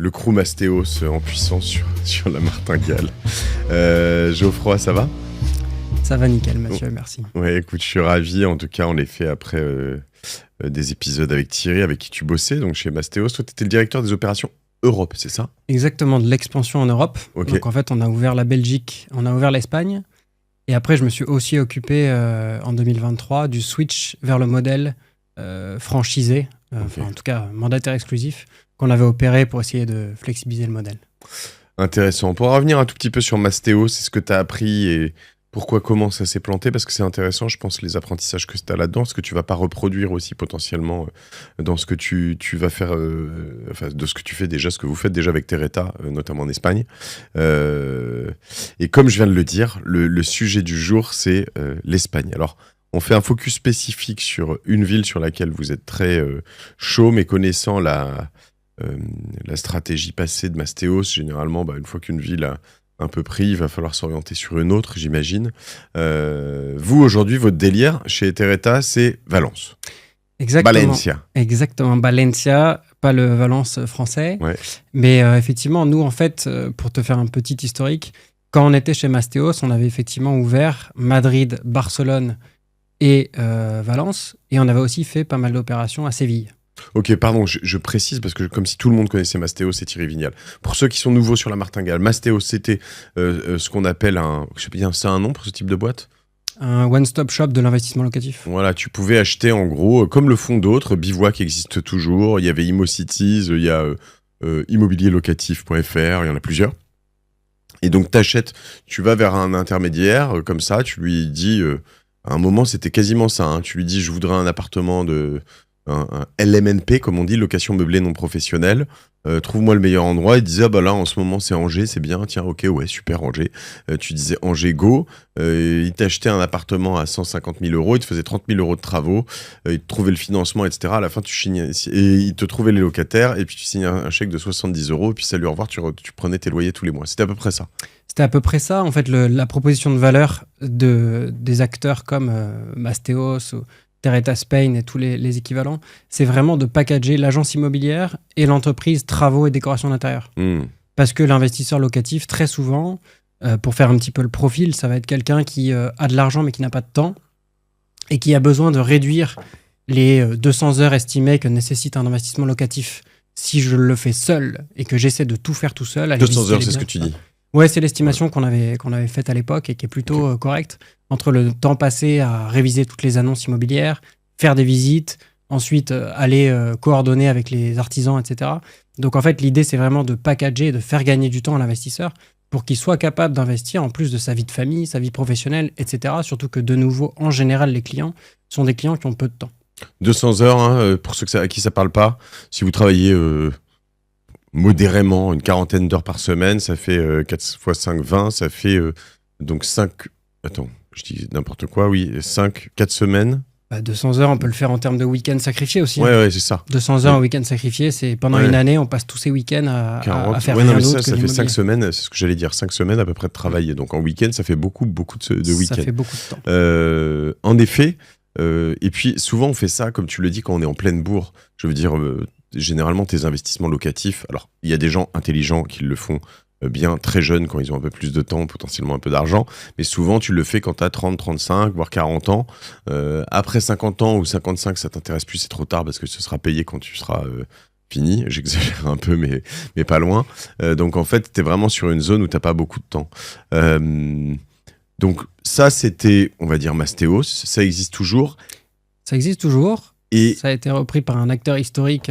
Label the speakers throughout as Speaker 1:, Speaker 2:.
Speaker 1: Le crew Mastéos en puissance sur la martingale. Geoffroy, ça va ?
Speaker 2: Ça va nickel, Mathieu, merci.
Speaker 1: Ouais, écoute, je suis ravi. En tout cas, on les fait après des épisodes avec Thierry, avec qui tu bossais, donc chez Mastéos. Toi, tu étais le directeur des opérations Europe, c'est ça ?
Speaker 2: Exactement, de l'expansion en Europe.
Speaker 1: Okay.
Speaker 2: Donc en fait, on a ouvert la Belgique, on a ouvert l'Espagne. Et après, je me suis aussi occupé en 2023 du switch vers le modèle franchisé,
Speaker 1: Okay.
Speaker 2: en tout cas mandataire exclusif, qu'on avait opéré pour essayer de flexibiliser le modèle.
Speaker 1: Intéressant. Pour revenir un tout petit peu sur Mastéos, c'est ce que tu as appris et comment ça s'est planté, parce que c'est intéressant, je pense, les apprentissages que tu as là-dedans, ce que tu vas pas reproduire aussi potentiellement dans ce que tu vas faire, enfin, de ce que tu fais déjà, ce que vous faites déjà avec Terreta, notamment en Espagne. Et comme je viens de le dire, le sujet du jour, c'est l'Espagne. Alors, on fait un focus spécifique sur une ville sur laquelle vous êtes très chaud, mais connaissant la stratégie passée de Mastéos, généralement, une fois qu'une ville a un peu pris, il va falloir s'orienter sur une autre, j'imagine. Vous, aujourd'hui, votre délire chez Terreta, c'est Valence.
Speaker 2: Exactement.
Speaker 1: Valencia.
Speaker 2: Exactement, Valencia, pas le Valence français.
Speaker 1: Ouais.
Speaker 2: Mais effectivement, nous, en fait, pour te faire un petit historique, quand on était chez Mastéos, on avait effectivement ouvert Madrid, Barcelone et Valence. Et on avait aussi fait pas mal d'opérations à Séville.
Speaker 1: Ok, pardon, je précise parce que comme si tout le monde connaissait Mastéos et Thierry Vignal. Pour ceux qui sont nouveaux sur la martingale, Mastéos, c'était ce qu'on appelle c'est un nom pour ce type de boîte ?
Speaker 2: Un one-stop shop de l'investissement locatif.
Speaker 1: Voilà, tu pouvais acheter en gros, comme le font d'autres, Bivouac existe toujours, il y avait ImmoCities, il y a immobilierlocatif.fr, il y en a plusieurs. Et donc t'achètes, tu vas vers un intermédiaire, comme ça, tu lui dis, à un moment c'était quasiment ça, hein, tu lui dis je voudrais un appartement un LMNP, comme on dit, location meublée non professionnelle. Trouve-moi le meilleur endroit. Il disait, là, en ce moment, c'est Angers, c'est bien. Tiens, ok, ouais, super, Angers. Tu disais Angers, go. Il t'achetait un appartement à 150 000 €. Il te faisait 30 000 € de travaux. Il te trouvait le financement, etc. À la fin, et il te trouvait les locataires. Et puis, tu signais un chèque de 70 €. Et puis, salut, au revoir, tu prenais tes loyers tous les mois. C'était à peu près ça.
Speaker 2: C'était à peu près ça. En fait, la proposition de valeur des acteurs comme Mastéos ou Terreta Spain et tous les équivalents, c'est vraiment de packager l'agence immobilière et l'entreprise travaux et décoration d'intérieur. Parce que l'investisseur locatif, très souvent, pour faire un petit peu le profil, ça va être quelqu'un qui a de l'argent mais qui n'a pas de temps et qui a besoin de réduire les 200 heures estimées que nécessite un investissement locatif si je le fais seul et que j'essaie de tout faire tout seul.
Speaker 1: 200 heures, c'est ce que tu dis ?
Speaker 2: Ouais, c'est l'estimation qu'on avait faite à l'époque et qui est plutôt correcte, entre le temps passé à réviser toutes les annonces immobilières, faire des visites, ensuite aller coordonner avec les artisans, etc. Donc en fait, l'idée, c'est vraiment de packager et de faire gagner du temps à l'investisseur pour qu'il soit capable d'investir en plus de sa vie de famille, sa vie professionnelle, etc. Surtout que de nouveau, en général, les clients sont des clients qui ont peu de temps. 200
Speaker 1: heures, hein, pour ceux à qui ça parle pas, si vous travaillez modérément une quarantaine d'heures par semaine, ça fait 4 x 5, 20, ça fait donc 5... Attends, je dis n'importe quoi, oui, 4 semaines.
Speaker 2: 200 heures, on peut le faire en termes de week-end sacrifié aussi.
Speaker 1: Ouais, c'est ça.
Speaker 2: 200 heures en week-end sacrifié, c'est pendant une année, on passe tous ces week-ends à faire rien d'autre.
Speaker 1: Ça fait 5 semaines, c'est ce que j'allais dire, 5 semaines à peu près de travail. Donc en week-end, ça fait beaucoup de week-ends.
Speaker 2: Ça fait beaucoup de temps.
Speaker 1: En effet, et puis souvent on fait ça, comme tu le dis, quand on est en pleine bourre. Je veux dire, généralement tes investissements locatifs, alors il y a des gens intelligents qui le font bien très jeunes quand ils ont un peu plus de temps, potentiellement un peu d'argent, mais souvent tu le fais quand tu as 30, 35, voire 40 ans. Après 50 ans ou 55, ça t'intéresse plus, c'est trop tard parce que ce sera payé quand tu seras fini. J'exagère un peu, mais pas loin. Donc en fait, tu es vraiment sur une zone où tu pas beaucoup de temps. Donc ça, c'était, on va dire, Mastéos. Ça existe toujours.
Speaker 2: Ça existe toujours.
Speaker 1: Et
Speaker 2: ça a été repris par un acteur historique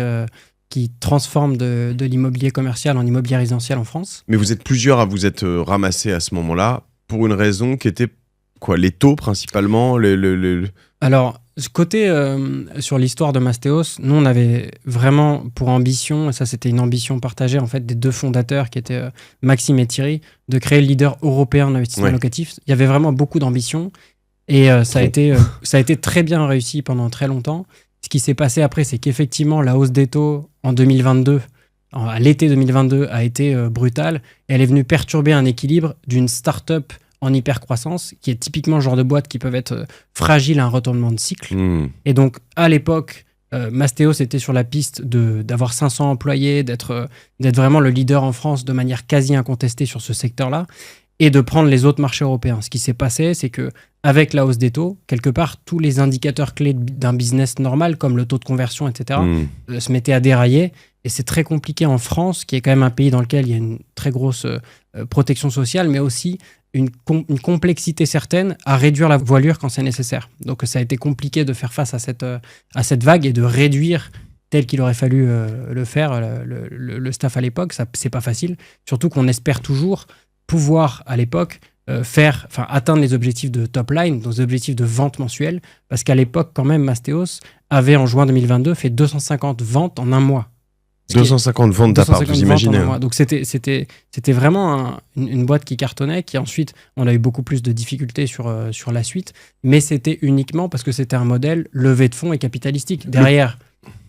Speaker 2: qui transforme de l'immobilier commercial en immobilier résidentiel en France.
Speaker 1: Mais vous êtes plusieurs à vous être ramassés à ce moment-là pour une raison qui était quoi ? Les taux principalement
Speaker 2: Alors, côté sur l'histoire de Mastéos, nous on avait vraiment pour ambition, et ça c'était une ambition partagée en fait des deux fondateurs qui étaient Maxime et Thierry, de créer le leader européen d'investissement locatif. Il y avait vraiment beaucoup d'ambition et ça a été très bien réussi pendant très longtemps. Ce qui s'est passé après, c'est qu'effectivement, la hausse des taux en 2022, à l'été 2022, a été brutale. Et elle est venue perturber un équilibre d'une start-up en hypercroissance, qui est typiquement le genre de boîte qui peuvent être fragiles à un retournement de cycle. Et donc, à l'époque, Mastéos était sur la piste d'avoir 500 employés, d'être vraiment le leader en France de manière quasi incontestée sur ce secteur-là, et de prendre les autres marchés européens. Ce qui s'est passé, c'est que avec la hausse des taux, quelque part, tous les indicateurs clés d'un business normal, comme le taux de conversion, etc., se mettaient à dérailler. Et c'est très compliqué en France, qui est quand même un pays dans lequel il y a une très grosse protection sociale, mais aussi une complexité certaine à réduire la voilure quand c'est nécessaire. Donc ça a été compliqué de faire face à cette vague et de réduire tel qu'il aurait fallu le faire, le staff à l'époque. Ça, c'est pas facile, surtout qu'on espère toujours pouvoir, à l'époque, atteindre les objectifs de top line, nos objectifs de vente mensuelle, parce qu'à l'époque, quand même, Mastéos avait, en juin 2022, fait 250 ventes en un mois.
Speaker 1: 250 ventes d'appart, vous imaginez.
Speaker 2: Donc c'était vraiment une boîte qui cartonnait, qui ensuite, on a eu beaucoup plus de difficultés sur la suite, mais c'était uniquement parce que c'était un modèle levée de fonds et capitalistique. Derrière,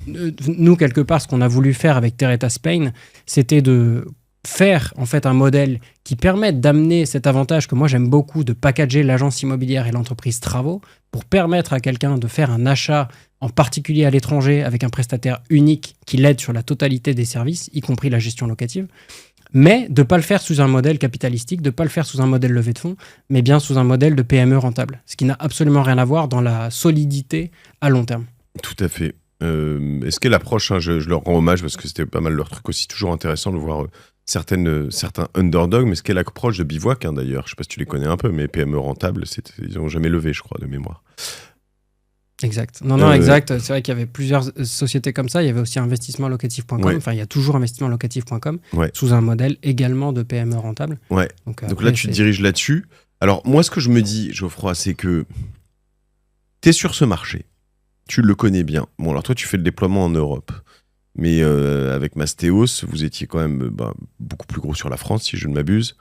Speaker 2: nous, quelque part, ce qu'on a voulu faire avec Terreta Spain, c'était de faire en fait un modèle qui permette d'amener cet avantage que moi j'aime beaucoup, de packager l'agence immobilière et l'entreprise travaux pour permettre à quelqu'un de faire un achat, en particulier à l'étranger, avec un prestataire unique qui l'aide sur la totalité des services, y compris la gestion locative, mais de ne pas le faire sous un modèle capitalistique, de ne pas le faire sous un modèle levée de fonds, mais bien sous un modèle de PME rentable, ce qui n'a absolument rien à voir dans la solidité à long terme.
Speaker 1: Tout à fait. Est-ce que l'approche, je leur rends hommage parce que c'était pas mal leur truc aussi, toujours intéressant de voir certains underdogs, mais ce qu'est l'approche de Bivouac, d'ailleurs, je sais pas si tu les connais un peu, mais PME rentable, ils n'ont jamais levé, je crois, de mémoire.
Speaker 2: Exact. Non, exact. C'est vrai qu'il y avait plusieurs sociétés comme ça. Il y avait aussi investissementlocatif.com. Ouais. Enfin, il y a toujours investissementlocatif.com sous un modèle également de PME rentable.
Speaker 1: Ouais. Donc là, tu te diriges là-dessus. Alors, moi, ce que je me dis, Geoffroy, c'est que tu es sur ce marché. Tu le connais bien. Bon, alors toi, tu fais le déploiement en Europe. Mais avec Mastéos, vous étiez quand même beaucoup plus gros sur la France, si je ne m'abuse.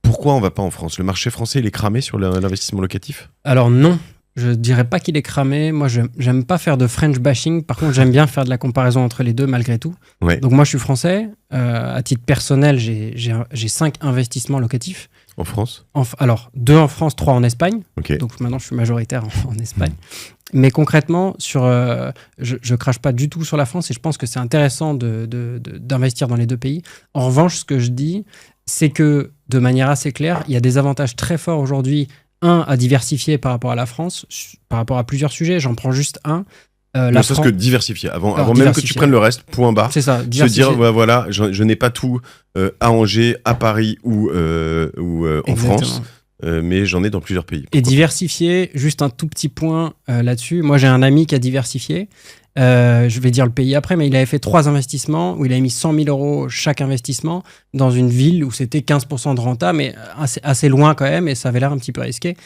Speaker 1: Pourquoi on ne va pas en France ? Le marché français, il est cramé sur l'investissement locatif ?
Speaker 2: Alors non, je ne dirais pas qu'il est cramé. Moi, je n'aime pas faire de French bashing. Par contre, j'aime bien faire de la comparaison entre les deux, malgré tout. Ouais. Donc moi, je suis français. À titre personnel, j'ai 5 investissements locatifs.
Speaker 1: En France ?
Speaker 2: Alors, 2 en France, 3 en Espagne.
Speaker 1: Okay.
Speaker 2: Donc maintenant, je suis majoritaire en Espagne. Mais concrètement, je crache pas du tout sur la France et je pense que c'est intéressant d'investir dans les deux pays. En revanche, ce que je dis, c'est que de manière assez claire, il y a des avantages très forts aujourd'hui. À diversifier par rapport à la France, par rapport à plusieurs sujets. J'en prends juste un.
Speaker 1: Ne serait-ce que diversifier. Avant même que tu prennes le reste, point barre.
Speaker 2: C'est ça,
Speaker 1: diversifier. Se dire, voilà, je n'ai pas tout à Angers, à Paris ou en France. Mais j'en ai dans plusieurs pays.
Speaker 2: Et diversifier, juste un tout petit point là-dessus. Moi, j'ai un ami qui a diversifié. Je vais dire le pays après, mais il avait fait 3 investissements où il avait mis 100 000 euros chaque investissement dans une ville où c'était 15% de renta, mais assez loin quand même, et ça avait l'air un petit peu risqué.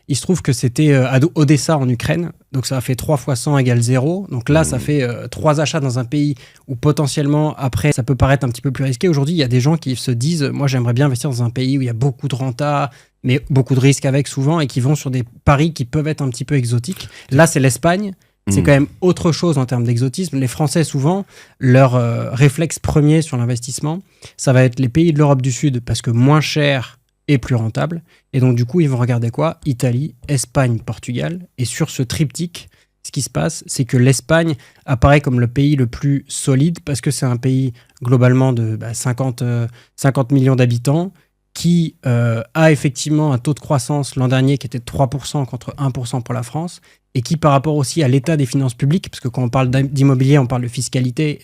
Speaker 2: Il se trouve que c'était à Odessa en Ukraine, donc ça a fait 3 fois 100 égale 0. Donc là, ça fait 3 achats dans un pays où potentiellement, après, ça peut paraître un petit peu plus risqué. Aujourd'hui, il y a des gens qui se disent, moi j'aimerais bien investir dans un pays où il y a beaucoup de renta, mais beaucoup de risques avec souvent, et qui vont sur des paris qui peuvent être un petit peu exotiques. Là, c'est l'Espagne. C'est quand même autre chose en termes d'exotisme. Les Français, souvent, leur réflexe premier sur l'investissement, ça va être les pays de l'Europe du Sud, parce que moins cher et plus rentable. Et donc, du coup, ils vont regarder quoi ? Italie, Espagne, Portugal. Et sur ce triptyque, ce qui se passe, c'est que l'Espagne apparaît comme le pays le plus solide, parce que c'est un pays globalement de 50 millions d'habitants, qui a effectivement un taux de croissance l'an dernier qui était de 3% contre 1% pour la France, et qui par rapport aussi à l'état des finances publiques, parce que quand on parle d'immobilier, on parle de fiscalité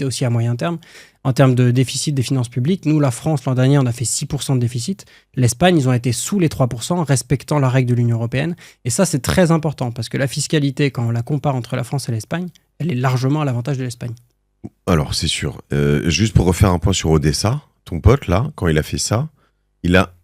Speaker 2: aussi à moyen terme, en termes de déficit des finances publiques, nous, la France, l'an dernier, on a fait 6% de déficit. L'Espagne, ils ont été sous les 3%, respectant la règle de l'Union européenne. Et ça, c'est très important, parce que la fiscalité, quand on la compare entre la France et l'Espagne, elle est largement à l'avantage de l'Espagne.
Speaker 1: Alors, c'est sûr. Juste pour refaire un point sur Odessa, ton pote, là, quand il a fait ça,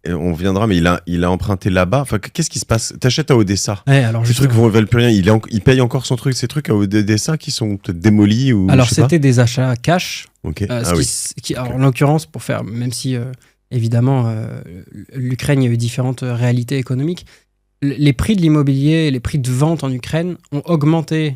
Speaker 1: on viendra, mais il a emprunté là-bas. Enfin, qu'est-ce qui se passe ? T'achètes à Odessa.
Speaker 2: Ouais, alors
Speaker 1: ces trucs ne valent plus rien. Il paye encore ces trucs à Odessa qui sont peut-être démolis ou.
Speaker 2: Alors, c'était des achats cash.
Speaker 1: Ok.
Speaker 2: Alors, en l'occurrence, pour faire, même si évidemment l'Ukraine, il y a eu différentes réalités économiques, les prix de l'immobilier, les prix de vente en Ukraine ont augmenté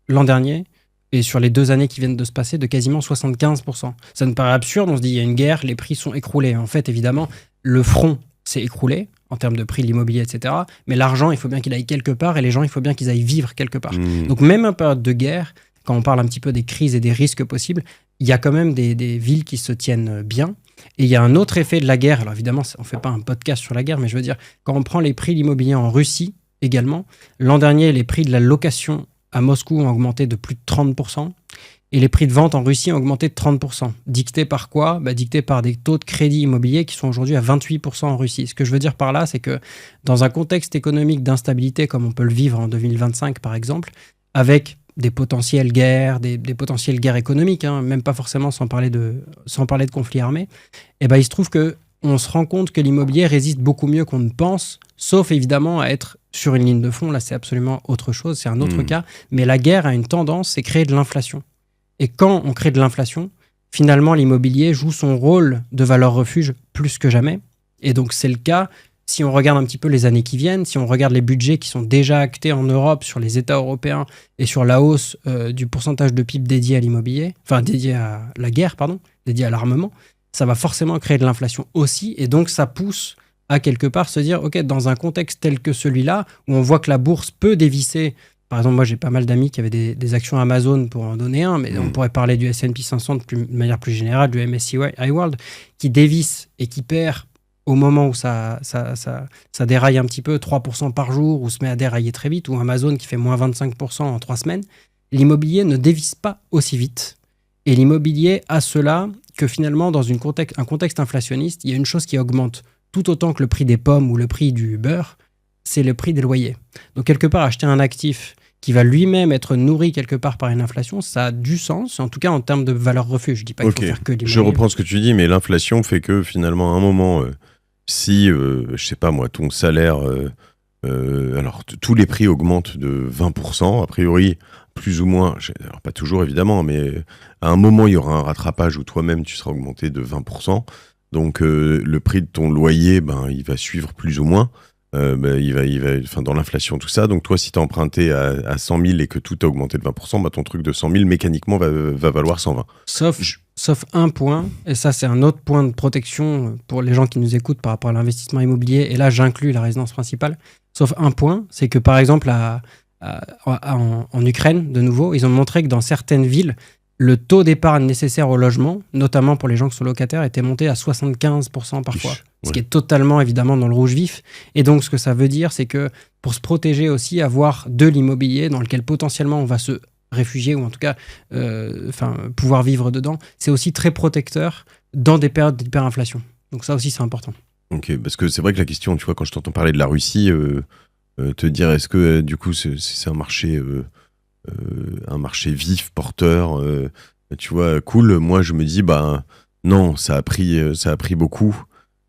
Speaker 2: l'an dernier. Et sur les 2 années qui viennent de se passer, de quasiment 75%. Ça nous paraît absurde, on se dit il y a une guerre, les prix sont écroulés. En fait, évidemment, le front s'est écroulé, en termes de prix de l'immobilier, etc. Mais l'argent, il faut bien qu'il aille quelque part et les gens, il faut bien qu'ils aillent vivre quelque part. Donc même en période de guerre, quand on parle un petit peu des crises et des risques possibles, il y a quand même des villes qui se tiennent bien. Et il y a un autre effet de la guerre. Alors évidemment, on ne fait pas un podcast sur la guerre, mais je veux dire, quand on prend les prix de l'immobilier en Russie également, l'an dernier, les prix de la location à Moscou ont augmenté de plus de 30%. Et les prix de vente en Russie ont augmenté de 30%. Dicté par quoi ? Dicté par des taux de crédit immobilier qui sont aujourd'hui à 28% en Russie. Ce que je veux dire par là, c'est que dans un contexte économique d'instabilité comme on peut le vivre en 2025 par exemple, avec des potentielles guerres, des potentielles guerres économiques, même pas forcément sans parler de conflits armés, il se trouve qu'on se rend compte que l'immobilier résiste beaucoup mieux qu'on ne pense, sauf évidemment à être sur une ligne de fond. Là, c'est absolument autre chose, c'est un autre cas. Mais la guerre a une tendance, c'est créer de l'inflation. Et quand on crée de l'inflation, finalement, l'immobilier joue son rôle de valeur refuge plus que jamais. Et donc, c'est le cas si on regarde un petit peu les années qui viennent, si on regarde les budgets qui sont déjà actés en Europe sur les États européens et sur la hausse du pourcentage de PIB dédié à l'immobilier, enfin dédié à la guerre, dédié à l'armement, ça va forcément créer de l'inflation aussi. Et donc, ça pousse à quelque part se dire, OK, dans un contexte tel que celui-là, où on voit que la bourse peut dévisser. Par exemple, moi, j'ai pas mal d'amis qui avaient des actions Amazon, pour en donner un, mais on pourrait parler du S&P 500 de manière plus générale, du MSCI World, qui dévisse et qui perd au moment où ça déraille un petit peu, 3% par jour, ou se met à dérailler très vite, ou Amazon qui fait moins 25% en 3 semaines. L'immobilier ne dévisse pas aussi vite. Et l'immobilier a cela que finalement, dans un contexte inflationniste, il y a une chose qui augmente tout autant que le prix des pommes ou le prix du beurre, c'est le prix des loyers. Donc, quelque part, acheter un actif qui va lui-même être nourri quelque part par une inflation, ça a du sens, en tout cas en termes de valeur refuge. Je dis pas qu'il faut faire que l'immobilier.
Speaker 1: Je reprends ce que tu dis, mais l'inflation fait que finalement, à un moment, si, je sais pas moi, ton salaire, alors tous les prix augmentent de 20%, a priori, plus ou moins, alors pas toujours évidemment, mais à un moment, il y aura un rattrapage où toi-même, tu seras augmenté de 20%. Donc, le prix de ton loyer, il va suivre plus ou moins. Il va dans l'inflation, tout ça. Donc, toi, si tu as emprunté à 100 000 et que tout a augmenté de 20%, ton truc de 100 000, mécaniquement, va valoir 120.
Speaker 2: Sauf un point, et ça, c'est un autre point de protection pour les gens qui nous écoutent par rapport à l'investissement immobilier. Et là, j'inclus la résidence principale. Sauf un point, c'est que, par exemple, en Ukraine, de nouveau, ils ont montré que dans certaines villes, le taux d'épargne nécessaire au logement, notamment pour les gens qui sont locataires, était monté à 75% parfois. Ce qui est totalement, évidemment, dans le rouge vif. Et donc, ce que ça veut dire, c'est que pour se protéger aussi, avoir de l'immobilier dans lequel potentiellement on va se réfugier, ou en tout cas pouvoir vivre dedans, c'est aussi très protecteur dans des périodes d'hyperinflation. Donc ça aussi, c'est important.
Speaker 1: Ok, parce que c'est vrai que la question, tu vois, quand je t'entends parler de la Russie, te dire est-ce que du coup c'est un marché vif, porteur, tu vois, cool. Moi, je me dis, non, ça a pris beaucoup.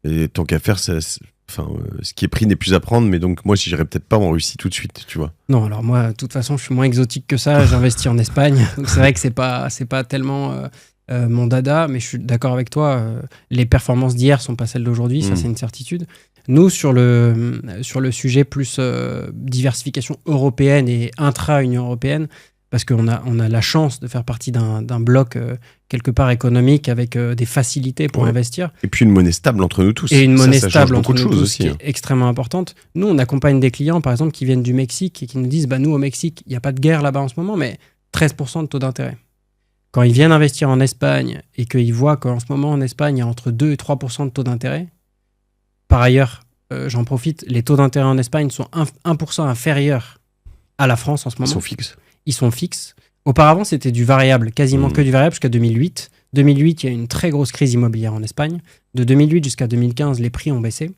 Speaker 1: Et tant qu'à faire, ce qui est pris n'est plus à prendre. Mais donc, moi, si j'irais peut-être pas en Russie tout de suite, tu vois.
Speaker 2: Non, alors moi, de toute façon, je suis moins exotique que ça. J'investis en Espagne. Donc, c'est vrai que c'est pas tellement mon dada. Mais je suis d'accord avec toi. Les performances d'hier sont pas celles d'aujourd'hui. Ça, c'est une certitude. Nous, sur le sujet plus diversification européenne et intra-Union européenne, parce qu'on a la chance de faire partie d'un bloc quelque part économique avec des facilités pour investir.
Speaker 1: Et puis une monnaie stable entre nous tous.
Speaker 2: Et une monnaie stable entre nous tous, aussi, qui est extrêmement importante. Nous, on accompagne des clients, par exemple, qui viennent du Mexique et qui nous disent, nous, au Mexique, il n'y a pas de guerre là-bas en ce moment, mais 13% de taux d'intérêt. Quand ils viennent investir en Espagne et qu'ils voient qu'en ce moment, en Espagne, il y a entre 2 et 3% de taux d'intérêt, par ailleurs, j'en profite, les taux d'intérêt en Espagne sont 1% inférieurs à la France en ce moment. Ils sont fixes. Auparavant, c'était du variable, quasiment que du variable jusqu'à 2008. 2008, il y a eu une très grosse crise immobilière en Espagne. De 2008 jusqu'à 2015, les prix ont baissé.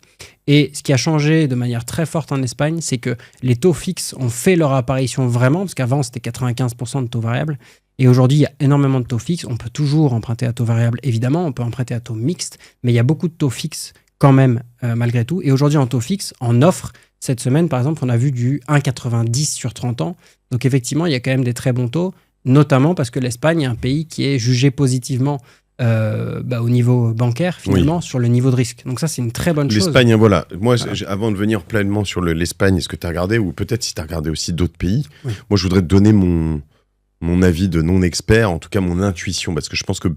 Speaker 2: Et ce qui a changé de manière très forte en Espagne, c'est que les taux fixes ont fait leur apparition vraiment, parce qu'avant, c'était 95% de taux variables. Et aujourd'hui, il y a énormément de taux fixes. On peut toujours emprunter à taux variable, évidemment. On peut emprunter à taux mixte, mais il y a beaucoup de taux fixes quand même, malgré tout. Et aujourd'hui, en taux fixe, en offre, cette semaine, par exemple, on a vu du 1,90 sur 30 ans. Donc, effectivement, il y a quand même des très bons taux, notamment parce que l'Espagne est un pays qui est jugé positivement au niveau bancaire, finalement, sur le niveau de risque. Donc ça, c'est une très bonne chose.
Speaker 1: L'Espagne, voilà. Moi, avant de venir pleinement sur l'Espagne, est-ce que tu as regardé, ou peut-être si tu as regardé aussi d'autres pays, moi, je voudrais te donner mon avis de non-expert, en tout cas mon intuition, parce que je pense que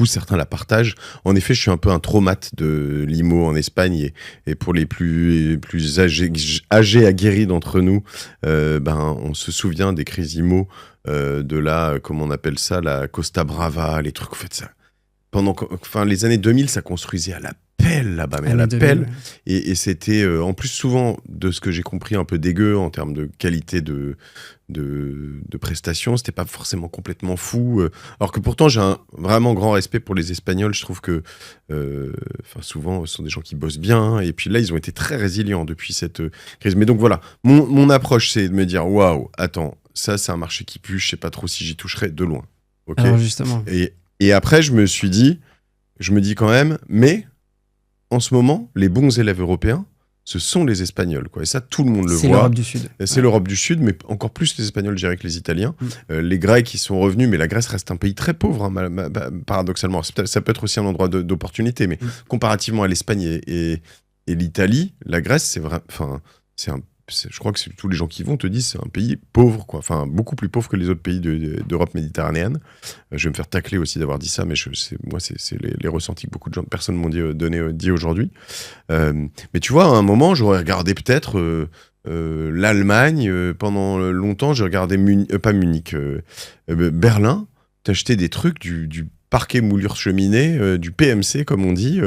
Speaker 1: certains la partagent. En effet, je suis un peu un traumate de l'IMO en Espagne, et pour les plus âgés aguerris d'entre nous, on se souvient des crises IMO, de la, comment on appelle ça, la Costa Brava, les trucs, en fait, ça. Les années 2000, ça construisait à la pelle là-bas, mais à la pelle. Ouais. Et c'était, en plus, souvent, de ce que j'ai compris, un peu dégueu en termes de qualité de prestations. C'était pas forcément complètement fou. Alors que pourtant, j'ai un vraiment grand respect pour les Espagnols. Je trouve que, souvent, ce sont des gens qui bossent bien. Et puis là, ils ont été très résilients depuis cette crise. Mais donc voilà, mon approche, c'est de me dire, waouh, attends, ça, c'est un marché qui pue. Je sais pas trop si j'y toucherai de loin. Ok.
Speaker 2: Alors justement.
Speaker 1: Et après, je me dis quand même, mais en ce moment, les bons élèves européens, ce sont les Espagnols, quoi. Et ça, tout le monde le voit.
Speaker 2: C'est l'Europe du Sud.
Speaker 1: C'est l'Europe du Sud, mais encore plus les Espagnols, je dirais, que les Italiens. Les Grecs, ils sont revenus, mais la Grèce reste un pays très pauvre, hein, paradoxalement. Ça peut être aussi un endroit d'opportunité, mais comparativement à l'Espagne et l'Italie, la Grèce, c'est vrai. Enfin, je crois que tous les gens qui vont te disent c'est un pays pauvre, quoi. Enfin, beaucoup plus pauvre que les autres pays d'Europe méditerranéenne. Je vais me faire tacler aussi d'avoir dit ça, mais c'est les ressentis que beaucoup de personnes m'ont dit aujourd'hui. Mais tu vois, à un moment, j'aurais regardé peut-être l'Allemagne. Pendant longtemps, j'ai regardé Berlin. T'achetais des trucs du parquet moulure cheminée, du PMC, comme on dit,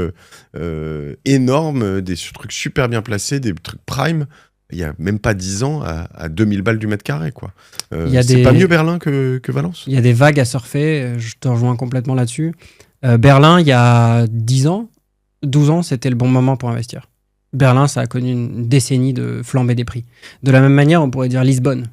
Speaker 1: énorme, des trucs super bien placés, des trucs prime. Il n'y a même pas 10 ans, à 2000 balles du mètre carré, quoi. C'est pas mieux Berlin que Valence ?
Speaker 2: Il y a des vagues à surfer, je te rejoins complètement là-dessus. Berlin, il y a 10 ans, 12 ans, c'était le bon moment pour investir. Berlin, ça a connu une décennie de flambée des prix. De la même manière, on pourrait dire Lisbonne.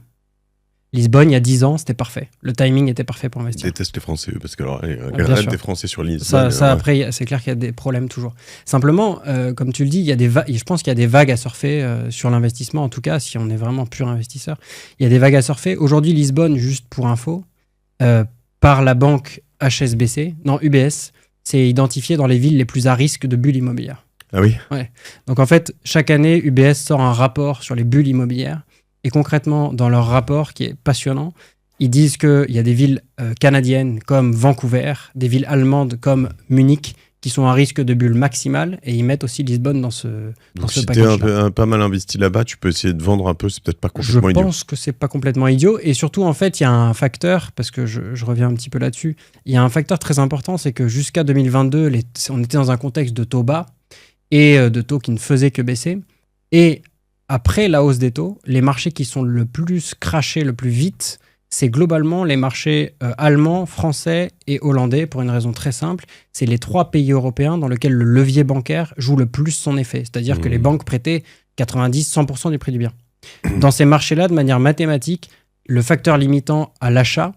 Speaker 2: Lisbonne, il y a 10 ans, c'était parfait. Le timing était parfait pour investir.
Speaker 1: Je déteste les Français, parce que des Français sur Lisbonne.
Speaker 2: Après, c'est clair qu'il y a des problèmes toujours. Simplement, comme tu le dis, je pense qu'il y a des vagues à surfer sur l'investissement, en tout cas, si on est vraiment pur investisseur. Il y a des vagues à surfer. Aujourd'hui, Lisbonne, juste pour info, par la banque UBS, c'est identifié dans les villes les plus à risque de bulles immobilières.
Speaker 1: Ah oui ?
Speaker 2: Ouais. Donc en fait, chaque année, UBS sort un rapport sur les bulles immobilières. Et concrètement, dans leur rapport, qui est passionnant, ils disent qu'il y a des villes canadiennes comme Vancouver, des villes allemandes comme Munich, qui sont à risque de bulle maximale, et ils mettent aussi Lisbonne dans ce package-là.
Speaker 1: Si t'es pas mal investi là-bas, tu peux essayer de vendre un peu, c'est peut-être pas complètement idiot.
Speaker 2: Je pense que c'est pas complètement idiot, et surtout, en fait, il y a un facteur, parce que je reviens un petit peu là-dessus, il y a un facteur très important, c'est que jusqu'à 2022, on était dans un contexte de taux bas, et de taux qui ne faisaient que baisser, et après la hausse des taux, les marchés qui sont le plus crashés le plus vite, c'est globalement les marchés allemands, français et hollandais, pour une raison très simple. C'est les 3 pays européens dans lesquels le levier bancaire joue le plus son effet. C'est-à-dire que les banques prêtaient 90-100% du prix du bien. Dans ces marchés-là, de manière mathématique, le facteur limitant à l'achat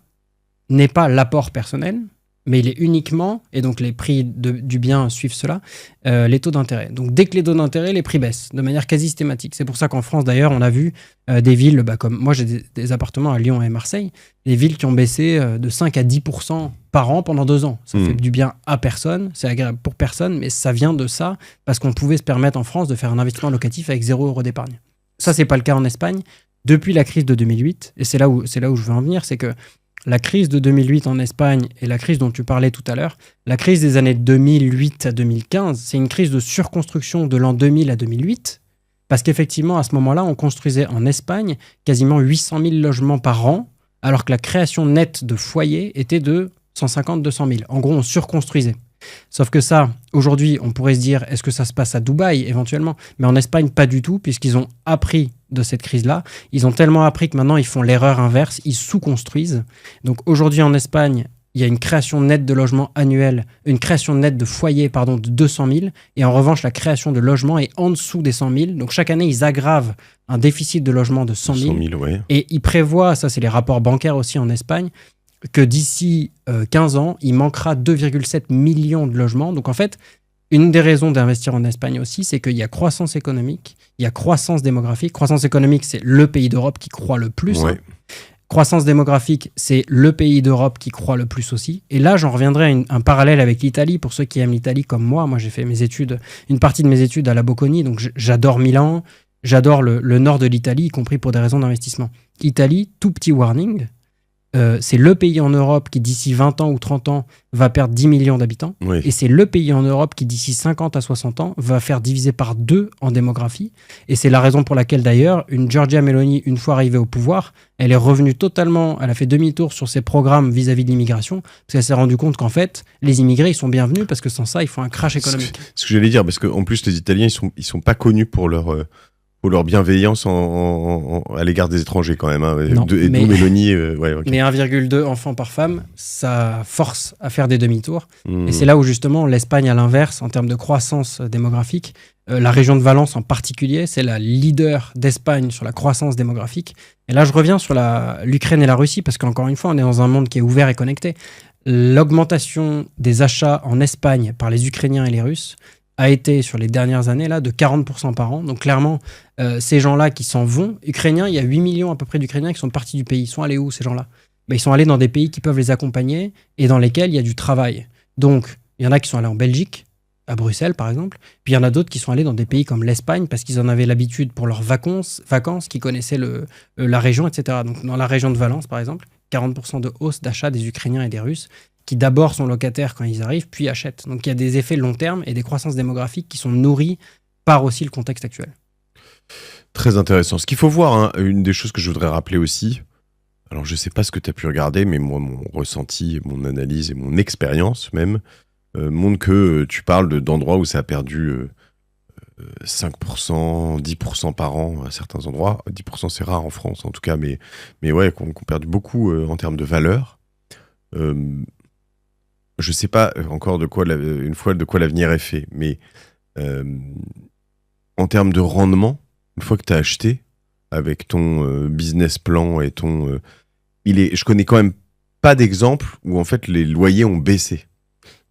Speaker 2: n'est pas l'apport personnel, mais il est uniquement, et donc les prix du bien suivent cela, les taux d'intérêt. Donc dès que les taux d'intérêt, les prix baissent, de manière quasi systématique. C'est pour ça qu'en France, d'ailleurs, on a vu des villes, comme moi j'ai des appartements à Lyon et Marseille, des villes qui ont baissé de 5 à 10% par an pendant 2 ans. Ça fait du bien à personne, c'est agréable pour personne, mais ça vient de ça, parce qu'on pouvait se permettre en France de faire un investissement locatif avec 0 € d'épargne. Ça, c'est pas le cas en Espagne. Depuis la crise de 2008, et c'est là où je veux en venir, c'est que la crise de 2008 en Espagne et la crise dont tu parlais tout à l'heure, la crise des années 2008 à 2015, c'est une crise de surconstruction de l'an 2000 à 2008, parce qu'effectivement, à ce moment-là, on construisait en Espagne quasiment 800 000 logements par an, alors que la création nette de foyers était de 150-200 000. En gros, on surconstruisait. Sauf que ça, aujourd'hui, on pourrait se dire, est-ce que ça se passe à Dubaï éventuellement ? Mais en Espagne, pas du tout, puisqu'ils ont appris de cette crise-là. Ils ont tellement appris que maintenant, ils font l'erreur inverse, ils sous-construisent. Donc aujourd'hui, en Espagne, il y a une création nette de logements annuels, une création nette de foyers, de 200 000. Et en revanche, la création de logements est en dessous des 100 000. Donc chaque année, ils aggravent un déficit de logement de 100 000.
Speaker 1: Ouais.
Speaker 2: Et ils prévoient, ça c'est les rapports bancaires aussi en Espagne, que d'ici 15 ans, il manquera 2,7 millions de logements. Donc en fait, une des raisons d'investir en Espagne aussi, c'est qu'il y a croissance économique, il y a croissance démographique. Croissance économique, c'est le pays d'Europe qui croît le plus.
Speaker 1: Ouais.
Speaker 2: Croissance démographique, c'est le pays d'Europe qui croît le plus aussi. Et là, j'en reviendrai à un parallèle avec l'Italie. Pour ceux qui aiment l'Italie comme moi, j'ai fait une partie de mes études à la Bocconi, donc j'adore Milan, j'adore le nord de l'Italie, y compris pour des raisons d'investissement. Italie, tout petit warning, c'est le pays en Europe qui, d'ici 20 ans ou 30 ans, va perdre 10 millions d'habitants.
Speaker 1: Oui.
Speaker 2: Et c'est le pays en Europe qui, d'ici 50 à 60 ans, va faire diviser par 2 en démographie. Et c'est la raison pour laquelle, d'ailleurs, une Giorgia Meloni, une fois arrivée au pouvoir, elle est revenue totalement, elle a fait demi-tour sur ses programmes vis-à-vis de l'immigration, parce qu'elle s'est rendue compte qu'en fait, les immigrés, ils sont bienvenus, parce que sans ça, ils font un crash économique.
Speaker 1: Ce que j'allais dire, parce qu'en plus, les Italiens, ils sont pas connus pour leur bienveillance à l'égard des étrangers quand même. Hein.
Speaker 2: Non,
Speaker 1: D'où Mélanie. Ouais, okay.
Speaker 2: Mais 1,2 enfants par femme, ça force à faire des demi-tours. Et c'est là où justement l'Espagne, à l'inverse, en termes de croissance démographique, la région de Valence en particulier, c'est la leader d'Espagne sur la croissance démographique. Et là, je reviens sur l'Ukraine et la Russie, parce qu'encore une fois, on est dans un monde qui est ouvert et connecté. L'augmentation des achats en Espagne par les Ukrainiens et les Russes a été sur les dernières années là de 40% par an. Donc clairement, ces gens-là qui s'en vont, Ukrainiens, il y a 8 millions à peu près d'Ukrainiens qui sont partis du pays. Ils sont allés où ces gens-là ? Ils sont allés dans des pays qui peuvent les accompagner et dans lesquels il y a du travail. Donc il y en a qui sont allés en Belgique, à Bruxelles par exemple, puis il y en a d'autres qui sont allés dans des pays comme l'Espagne parce qu'ils en avaient l'habitude pour leurs vacances, qui connaissaient la région, etc. Donc dans la région de Valence par exemple, 40% de hausse d'achat des Ukrainiens et des Russes, qui d'abord sont locataires quand ils arrivent, puis achètent. Donc il y a des effets long terme et des croissances démographiques qui sont nourries par aussi le contexte actuel.
Speaker 1: Très intéressant. Ce qu'il faut voir, hein, une des choses que je voudrais rappeler aussi, alors je ne sais pas ce que tu as pu regarder, mais moi, mon ressenti, mon analyse et mon expérience même, montrent que tu parles d'endroits où ça a perdu 5%, 10% par an à certains endroits. 10% c'est rare en France en tout cas, mais ouais, qu'on perdu beaucoup en termes de valeur. Je sais pas encore de quoi l'avenir est fait, mais en termes de rendement, une fois que tu as acheté avec ton business plan et je connais quand même pas d'exemple où en fait les loyers ont baissé.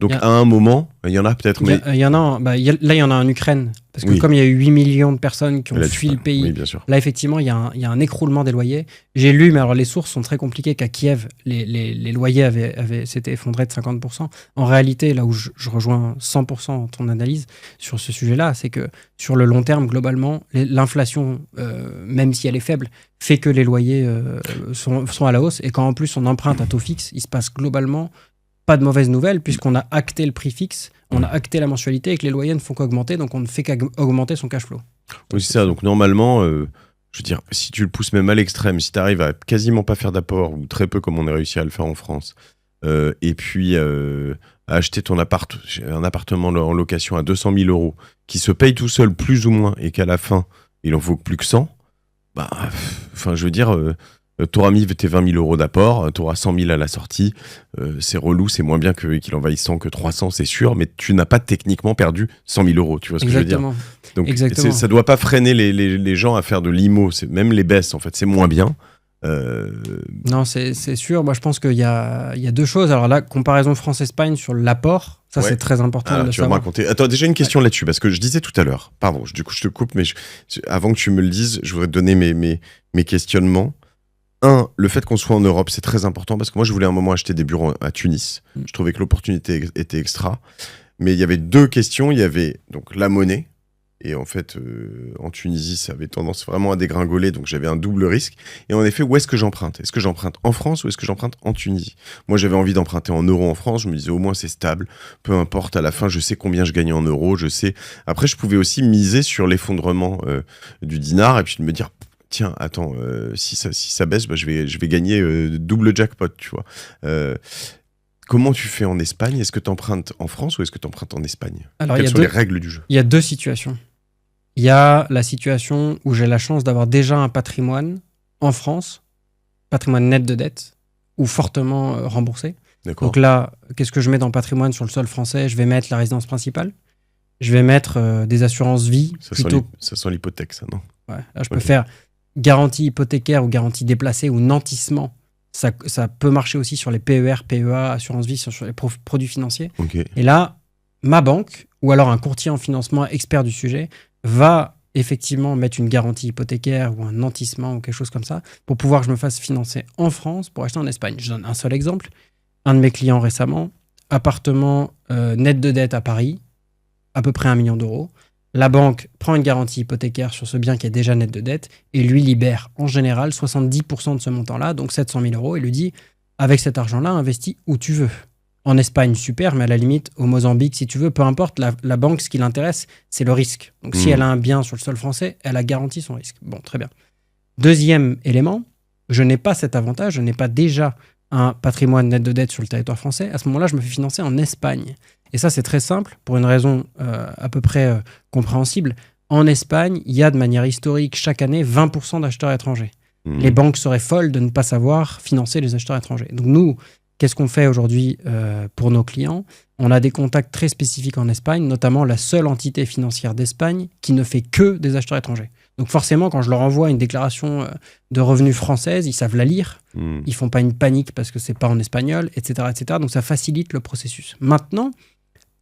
Speaker 1: Donc à un moment, il y en a peut-être.
Speaker 2: Il y en a, là, il y en a en Ukraine. Parce que comme il y a eu 8 millions de personnes qui ont fui le pays, là, effectivement, il y a un écroulement des loyers. J'ai lu, mais alors les sources sont très compliquées, qu'à Kiev, les loyers s'étaient effondrés de 50%. En réalité, là où je rejoins 100% ton analyse sur ce sujet-là, c'est que sur le long terme, globalement, l'inflation, même si elle est faible, fait que les loyers sont à la hausse. Et quand en plus on emprunte à taux fixe, il se passe globalement pas de mauvaise nouvelle, puisqu'on a acté le prix fixe, on a acté la mensualité et que les loyers ne font qu'augmenter, donc on ne fait qu'augmenter son cash flow.
Speaker 1: Oui, c'est ça. Donc normalement, je veux dire, si tu le pousses même à l'extrême, si tu arrives à quasiment pas faire d'apport, ou très peu comme on a réussi à le faire en France, et puis à acheter un appartement en location à 200 000 euros, qui se paye tout seul plus ou moins, et qu'à la fin, il en faut plus que 100, je veux dire... t'auras mis tes 20 000 euros d'apport, t'auras 100 000 à la sortie, c'est relou, c'est moins bien qu'il en vaille 100 que 300, c'est sûr, mais tu n'as pas techniquement perdu 100 000 euros, tu vois ce que je veux dire ? Donc ça doit pas freiner les gens à faire de l'IMO, même les baisses en fait, c'est moins bien.
Speaker 2: Non, c'est sûr, moi je pense qu'il y a deux choses. Alors là, comparaison France-Espagne sur l'apport, ça c'est très important de le savoir.
Speaker 1: Raconter. Attends, déjà une question là-dessus, parce que je disais tout à l'heure, pardon, du coup je te coupe, mais avant que tu me le dises, je voudrais te donner mes questionnements. Le fait qu'on soit en Europe, c'est très important parce que moi, je voulais à un moment acheter des bureaux à Tunis. Je trouvais que l'opportunité était extra. Mais il y avait deux questions. Il y avait donc la monnaie. Et en fait, en Tunisie, ça avait tendance vraiment à dégringoler. Donc, j'avais un double risque. Et en effet, où est-ce que j'emprunte ? Est-ce que j'emprunte en France ou est-ce que j'emprunte en Tunisie ? Moi, j'avais envie d'emprunter en euros en France. Je me disais, au moins, c'est stable. Peu importe, à la fin, je sais combien je gagnais en euros. Je sais. Après, je pouvais aussi miser sur l'effondrement du dinar et puis de me dire... Tiens, attends, si ça baisse, je vais gagner double jackpot, tu vois. Comment tu fais en Espagne ? Est-ce que tu empruntes en France ou est-ce que tu empruntes en Espagne ? Quelles sont les règles du jeu ?
Speaker 2: Il y a deux situations. Il y a la situation où j'ai la chance d'avoir déjà un patrimoine en France, patrimoine net de dette, ou fortement remboursé.
Speaker 1: D'accord.
Speaker 2: Donc là, qu'est-ce que je mets dans le patrimoine sur le sol français ? Je vais mettre la résidence principale. Je vais mettre des assurances vie.
Speaker 1: Ça sent l'hypothèque, ça, non ?
Speaker 2: Ouais, là, je peux faire... garantie hypothécaire ou garantie déplacée ou nantissement, ça peut marcher aussi sur les PER, PEA, assurance vie, sur les produits financiers.
Speaker 1: Okay.
Speaker 2: Et là, ma banque, ou alors un courtier en financement expert du sujet, va effectivement mettre une garantie hypothécaire ou un nantissement ou quelque chose comme ça pour pouvoir que je me fasse financer en France pour acheter en Espagne. Je donne un seul exemple. Un de mes clients récemment, appartement net de dette à Paris, à peu près 1 million d'euros. La banque prend une garantie hypothécaire sur ce bien qui est déjà net de dette et lui libère en général 70% de ce montant-là, donc 700 000 euros, et lui dit avec cet argent-là, investis où tu veux. En Espagne, super, mais à la limite, au Mozambique, si tu veux, peu importe, la banque, ce qui l'intéresse, c'est le risque. Donc si elle a un bien sur le sol français, elle a garanti son risque. Bon, très bien. Deuxième élément, je n'ai pas cet avantage, je n'ai pas déjà un patrimoine net de dette sur le territoire français. À ce moment-là, je me fais financer en Espagne. Et ça, c'est très simple, pour une raison à peu près compréhensible. En Espagne, il y a de manière historique, chaque année, 20% d'acheteurs étrangers. Les banques seraient folles de ne pas savoir financer les acheteurs étrangers. Donc nous, qu'est-ce qu'on fait aujourd'hui pour nos clients? On a des contacts très spécifiques en Espagne, notamment la seule entité financière d'Espagne qui ne fait que des acheteurs étrangers. Donc forcément, quand je leur envoie une déclaration de revenus française, ils savent la lire, ils font pas une panique parce que c'est pas en espagnol, etc., etc. Donc ça facilite le processus. Maintenant,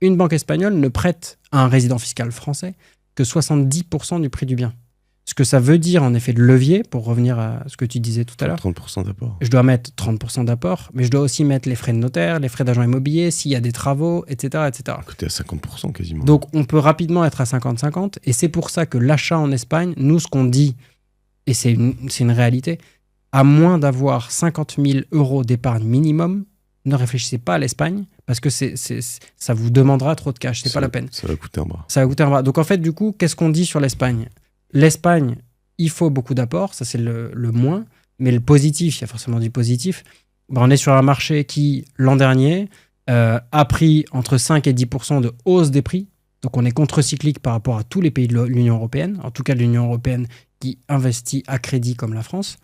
Speaker 2: une banque espagnole ne prête à un résident fiscal français que 70% du prix du bien. Ce que ça veut dire en effet de levier, pour revenir à ce que tu disais tout à l'heure.
Speaker 1: 30% d'apport.
Speaker 2: Je dois mettre 30% d'apport, mais je dois aussi mettre les frais de notaire, les frais d'agent immobilier, s'il y a des travaux, etc., etc.
Speaker 1: T'es à 50% quasiment.
Speaker 2: Donc on peut rapidement être à 50-50, et c'est pour ça que l'achat en Espagne, nous ce qu'on dit, et c'est une réalité, à moins d'avoir 50 000 euros d'épargne minimum, ne réfléchissez pas à l'Espagne, parce que ça vous demandera trop de cash, c'est pas la peine.
Speaker 1: Ça va coûter un bras.
Speaker 2: Ça va coûter un bras. Donc en fait, du coup, qu'est-ce qu'on dit sur l'Espagne? L'Espagne, il faut beaucoup d'apports, ça c'est le moins, mais le positif, il y a forcément du positif. On est sur un marché qui, l'an dernier, a pris entre 5 et 10% de hausse des prix. Donc on est contre-cyclique par rapport à tous les pays de l'Union européenne, en tout cas de l'Union européenne qui investit à crédit comme la France.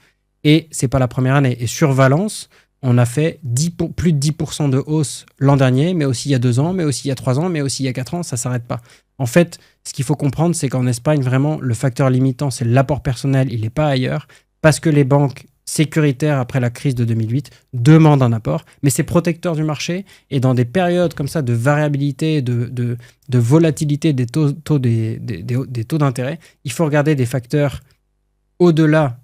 Speaker 2: Et c'est pas la première année. Et sur Valence, on a fait plus de 10% de hausse l'an dernier, mais aussi il y a 2 ans, mais aussi il y a 3 ans, mais aussi il y a 4 ans, ça ne s'arrête pas. En fait, ce qu'il faut comprendre, c'est qu'en Espagne, vraiment, le facteur limitant, c'est l'apport personnel, il n'est pas ailleurs, parce que les banques sécuritaires, après la crise de 2008, demandent un apport, mais c'est protecteur du marché, et dans des périodes comme ça de variabilité, de volatilité des taux d'intérêt, il faut regarder des facteurs au-delà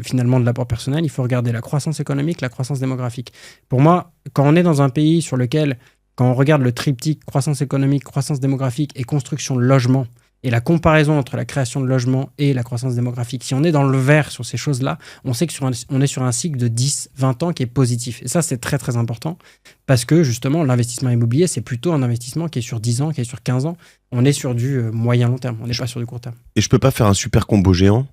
Speaker 2: finalement de l'apport personnel, il faut regarder la croissance économique, la croissance démographique. Pour moi, quand on est dans un pays sur lequel, quand on regarde le triptyque croissance économique, croissance démographique et construction de logements, et la comparaison entre la création de logements et la croissance démographique, si on est dans le vert sur ces choses-là, on sait qu'on est sur un cycle de 10-20 ans qui est positif. Et ça, c'est très très important, parce que justement, l'investissement immobilier, c'est plutôt un investissement qui est sur 10 ans, qui est sur 15 ans. On est sur du moyen long terme, on n'est pas sur du court terme.
Speaker 1: Et je peux pas faire un super combo géant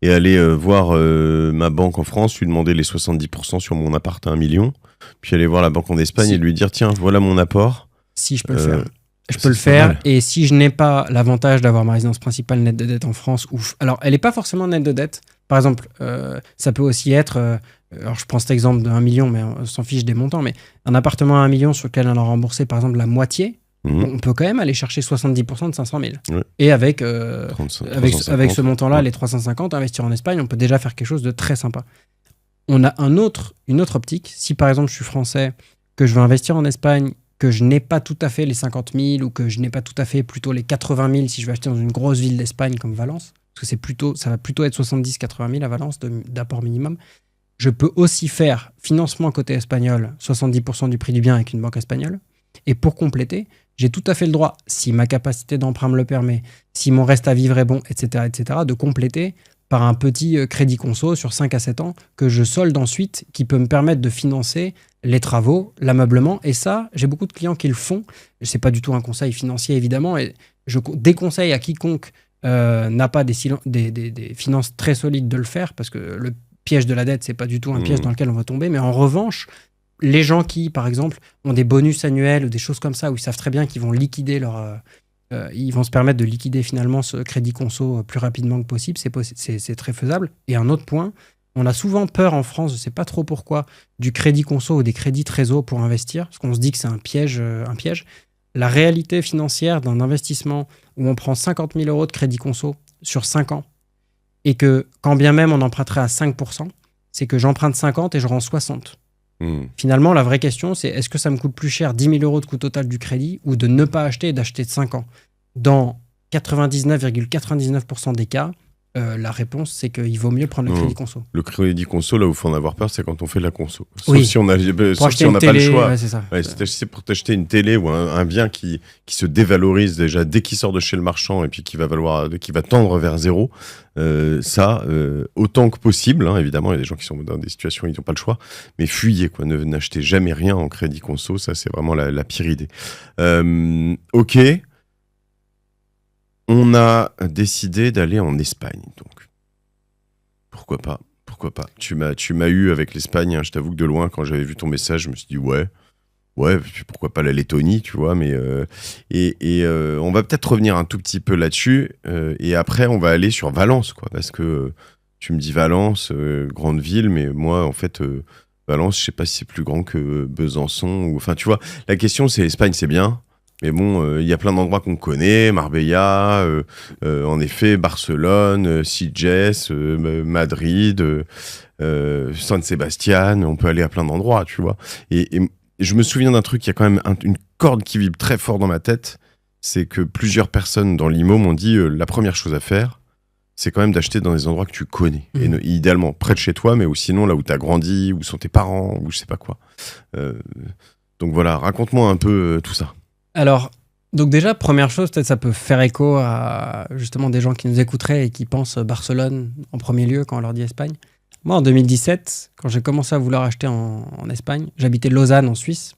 Speaker 1: et aller voir ma banque en France, lui demander les 70% sur mon appart à 1 million, puis aller voir la banque en Espagne et lui dire tiens, voilà mon apport.
Speaker 2: Si je peux le faire. Je peux le faire, et si je n'ai pas l'avantage d'avoir ma résidence principale nette de dette en France, alors elle n'est pas forcément nette de dette. Par exemple, ça peut aussi être, alors je prends cet exemple de 1 million, mais on s'en fiche des montants, mais un appartement à 1 million sur lequel on a remboursé par exemple la moitié, on peut quand même aller chercher 70% de 500 000. Ouais. Et avec ce montant-là, les 350, investir en Espagne, on peut déjà faire quelque chose de très sympa. On a une autre optique. Si par exemple je suis français, que je veux investir en Espagne, que je n'ai pas tout à fait les 50 000 ou que je n'ai pas tout à fait plutôt les 80 000 si je veux acheter dans une grosse ville d'Espagne comme Valence, parce que ça va plutôt être 70-80 000 à Valence d'apport minimum, je peux aussi faire financement côté espagnol, 70% du prix du bien avec une banque espagnole. Et pour compléter, j'ai tout à fait le droit, si ma capacité d'emprunt me le permet, si mon reste à vivre est bon, etc., de compléter par un petit crédit conso sur 5 à 7 ans que je solde ensuite, qui peut me permettre de financer les travaux, l'ameublement. Et ça, j'ai beaucoup de clients qui le font. Ce n'est pas du tout un conseil financier, évidemment. Et je déconseille à quiconque n'a pas des finances très solides de le faire, parce que le piège de la dette, ce n'est pas du tout un piège dans lequel on va tomber. Mais en revanche, les gens qui, par exemple, ont des bonus annuels ou des choses comme ça, où ils savent très bien qu'ils vont liquider ils vont se permettre de liquider finalement ce crédit conso plus rapidement que possible, c'est très faisable. Et un autre point, on a souvent peur en France, je ne sais pas trop pourquoi, du crédit conso ou des crédits trésor pour investir, parce qu'on se dit que c'est un piège. La réalité financière d'un investissement où on prend 50 000 euros de crédit conso sur 5 ans, et que quand bien même on emprunterait à 5%, c'est que j'emprunte 50 et je rends 60. Finalement, la vraie question, c'est est-ce que ça me coûte plus cher 10 000 euros de coût total du crédit ou de ne pas acheter et d'acheter de 5 ans? Dans 99,99% des cas, la réponse, c'est qu'il vaut mieux prendre le crédit conso.
Speaker 1: Le crédit conso, là où il faut en avoir peur, c'est quand on fait de la conso. Sauf
Speaker 2: Oui.
Speaker 1: si on n'a
Speaker 2: Pour
Speaker 1: pas le choix.
Speaker 2: Ouais, c'est ça.
Speaker 1: Ouais, c'est pour t'acheter une télé ou un bien qui se dévalorise déjà dès qu'il sort de chez le marchand et puis qui va tendre vers zéro. Autant que possible, hein, évidemment, il y a des gens qui sont dans des situations où ils n'ont pas le choix, mais fuyez, quoi. N'achetez jamais rien en crédit conso, ça c'est vraiment la pire idée. Ok. On a décidé d'aller en Espagne, donc. Pourquoi pas. Tu m'as eu avec l'Espagne, hein, je t'avoue que de loin, quand j'avais vu ton message, je me suis dit ouais, puis pourquoi pas la Lettonie, tu vois, mais on va peut-être revenir un tout petit peu là-dessus, et après on va aller sur Valence, quoi, parce que tu me dis Valence, grande ville, mais moi en fait Valence, je sais pas si c'est plus grand que Besançon, enfin tu vois, la question c'est l'Espagne, c'est bien. Mais bon, il y a plein d'endroits qu'on connaît, Marbella, en effet, Barcelone, Sitges, Madrid, San Sebastian, on peut aller à plein d'endroits, tu vois. Et je me souviens d'un truc, il y a quand même une corde qui vibre très fort dans ma tête, c'est que plusieurs personnes dans l'IMO m'ont dit la première chose à faire, c'est quand même d'acheter dans des endroits que tu connais. Et idéalement près de chez toi, mais ou sinon là où tu as grandi, où sont tes parents, ou je sais pas quoi. Donc voilà, raconte-moi un peu tout ça.
Speaker 2: Alors, donc déjà, première chose, peut-être ça peut faire écho à justement des gens qui nous écouteraient et qui pensent Barcelone en premier lieu quand on leur dit Espagne. Moi, en 2017, quand j'ai commencé à vouloir acheter en Espagne, j'habitais Lausanne en Suisse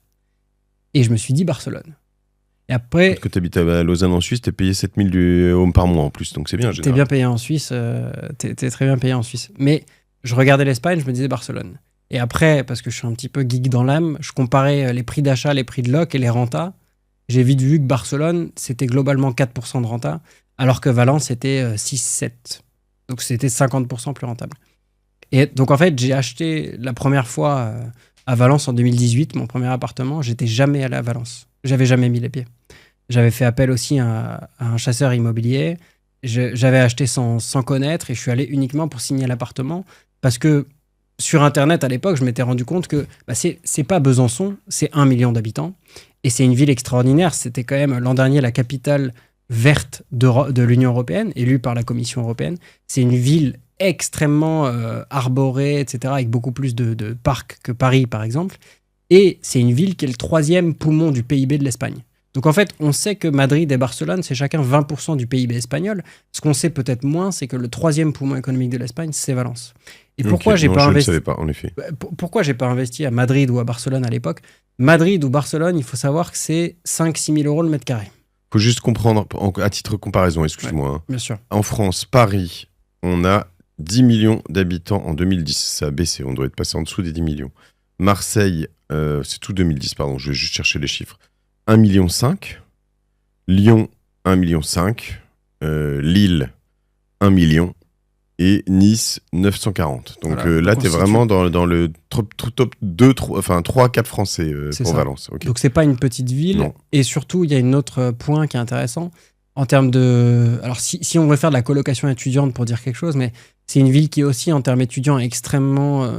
Speaker 2: et je me suis dit Barcelone. Et après...
Speaker 1: Quand tu habites à Lausanne en Suisse, t'es payé 7 000 € par mois en plus, donc c'est bien.
Speaker 2: T'es bien payé en Suisse, t'es très bien payé en Suisse. Mais je regardais l'Espagne, je me disais Barcelone. Et après, parce que je suis un petit peu geek dans l'âme, je comparais les prix d'achat, les prix de loc et les rentas. J'ai vite vu que Barcelone, c'était globalement 4% de renta, alors que Valence, c'était 6-7. Donc, c'était 50% plus rentable. Et donc, en fait, j'ai acheté la première fois à Valence en 2018, mon premier appartement. J'étais jamais allé à Valence. J'avais jamais mis les pieds. J'avais fait appel aussi à un chasseur immobilier. J'avais acheté sans connaître et je suis allé uniquement pour signer l'appartement parce que sur Internet, à l'époque, je m'étais rendu compte que c'est pas Besançon, c'est 1 million d'habitants. Et c'est une ville extraordinaire. C'était quand même l'an dernier la capitale verte de l'Union européenne, élue par la Commission européenne. C'est une ville extrêmement arborée, etc., avec beaucoup plus de parcs que Paris, par exemple. Et c'est une ville qui est le 3e poumon du PIB de l'Espagne. Donc en fait, on sait que Madrid et Barcelone, c'est chacun 20% du PIB espagnol. Ce qu'on sait peut-être moins, c'est que le 3e poumon économique de l'Espagne, c'est Valence. Et pourquoi
Speaker 1: je ne savais pas, en effet.
Speaker 2: Pourquoi j'ai pas investi à Madrid ou à Barcelone à l'époque? Madrid ou Barcelone, il faut savoir que c'est 5-6 000 € le mètre carré.
Speaker 1: Il faut juste comprendre, à titre de comparaison, excuse-moi.
Speaker 2: Ouais, bien sûr.
Speaker 1: En France, Paris, on a 10 millions d'habitants en 2010. Ça a baissé, on doit être passé en dessous des 10 millions. Marseille, c'est tout 2010, pardon, je vais juste chercher les chiffres. 1,5 million. Lyon, 1,5 million. Lille, 1 million. Et Nice, 940. Donc voilà, là, tu es vraiment dans le top 2, 3-4 Français pour ça. Valence. Okay.
Speaker 2: Donc, c'est pas une petite ville. Non. Et surtout, il y a un autre point qui est intéressant. En termes de... Alors, si on veut faire de la colocation étudiante pour dire quelque chose, mais c'est une ville qui est aussi, en termes étudiants, extrêmement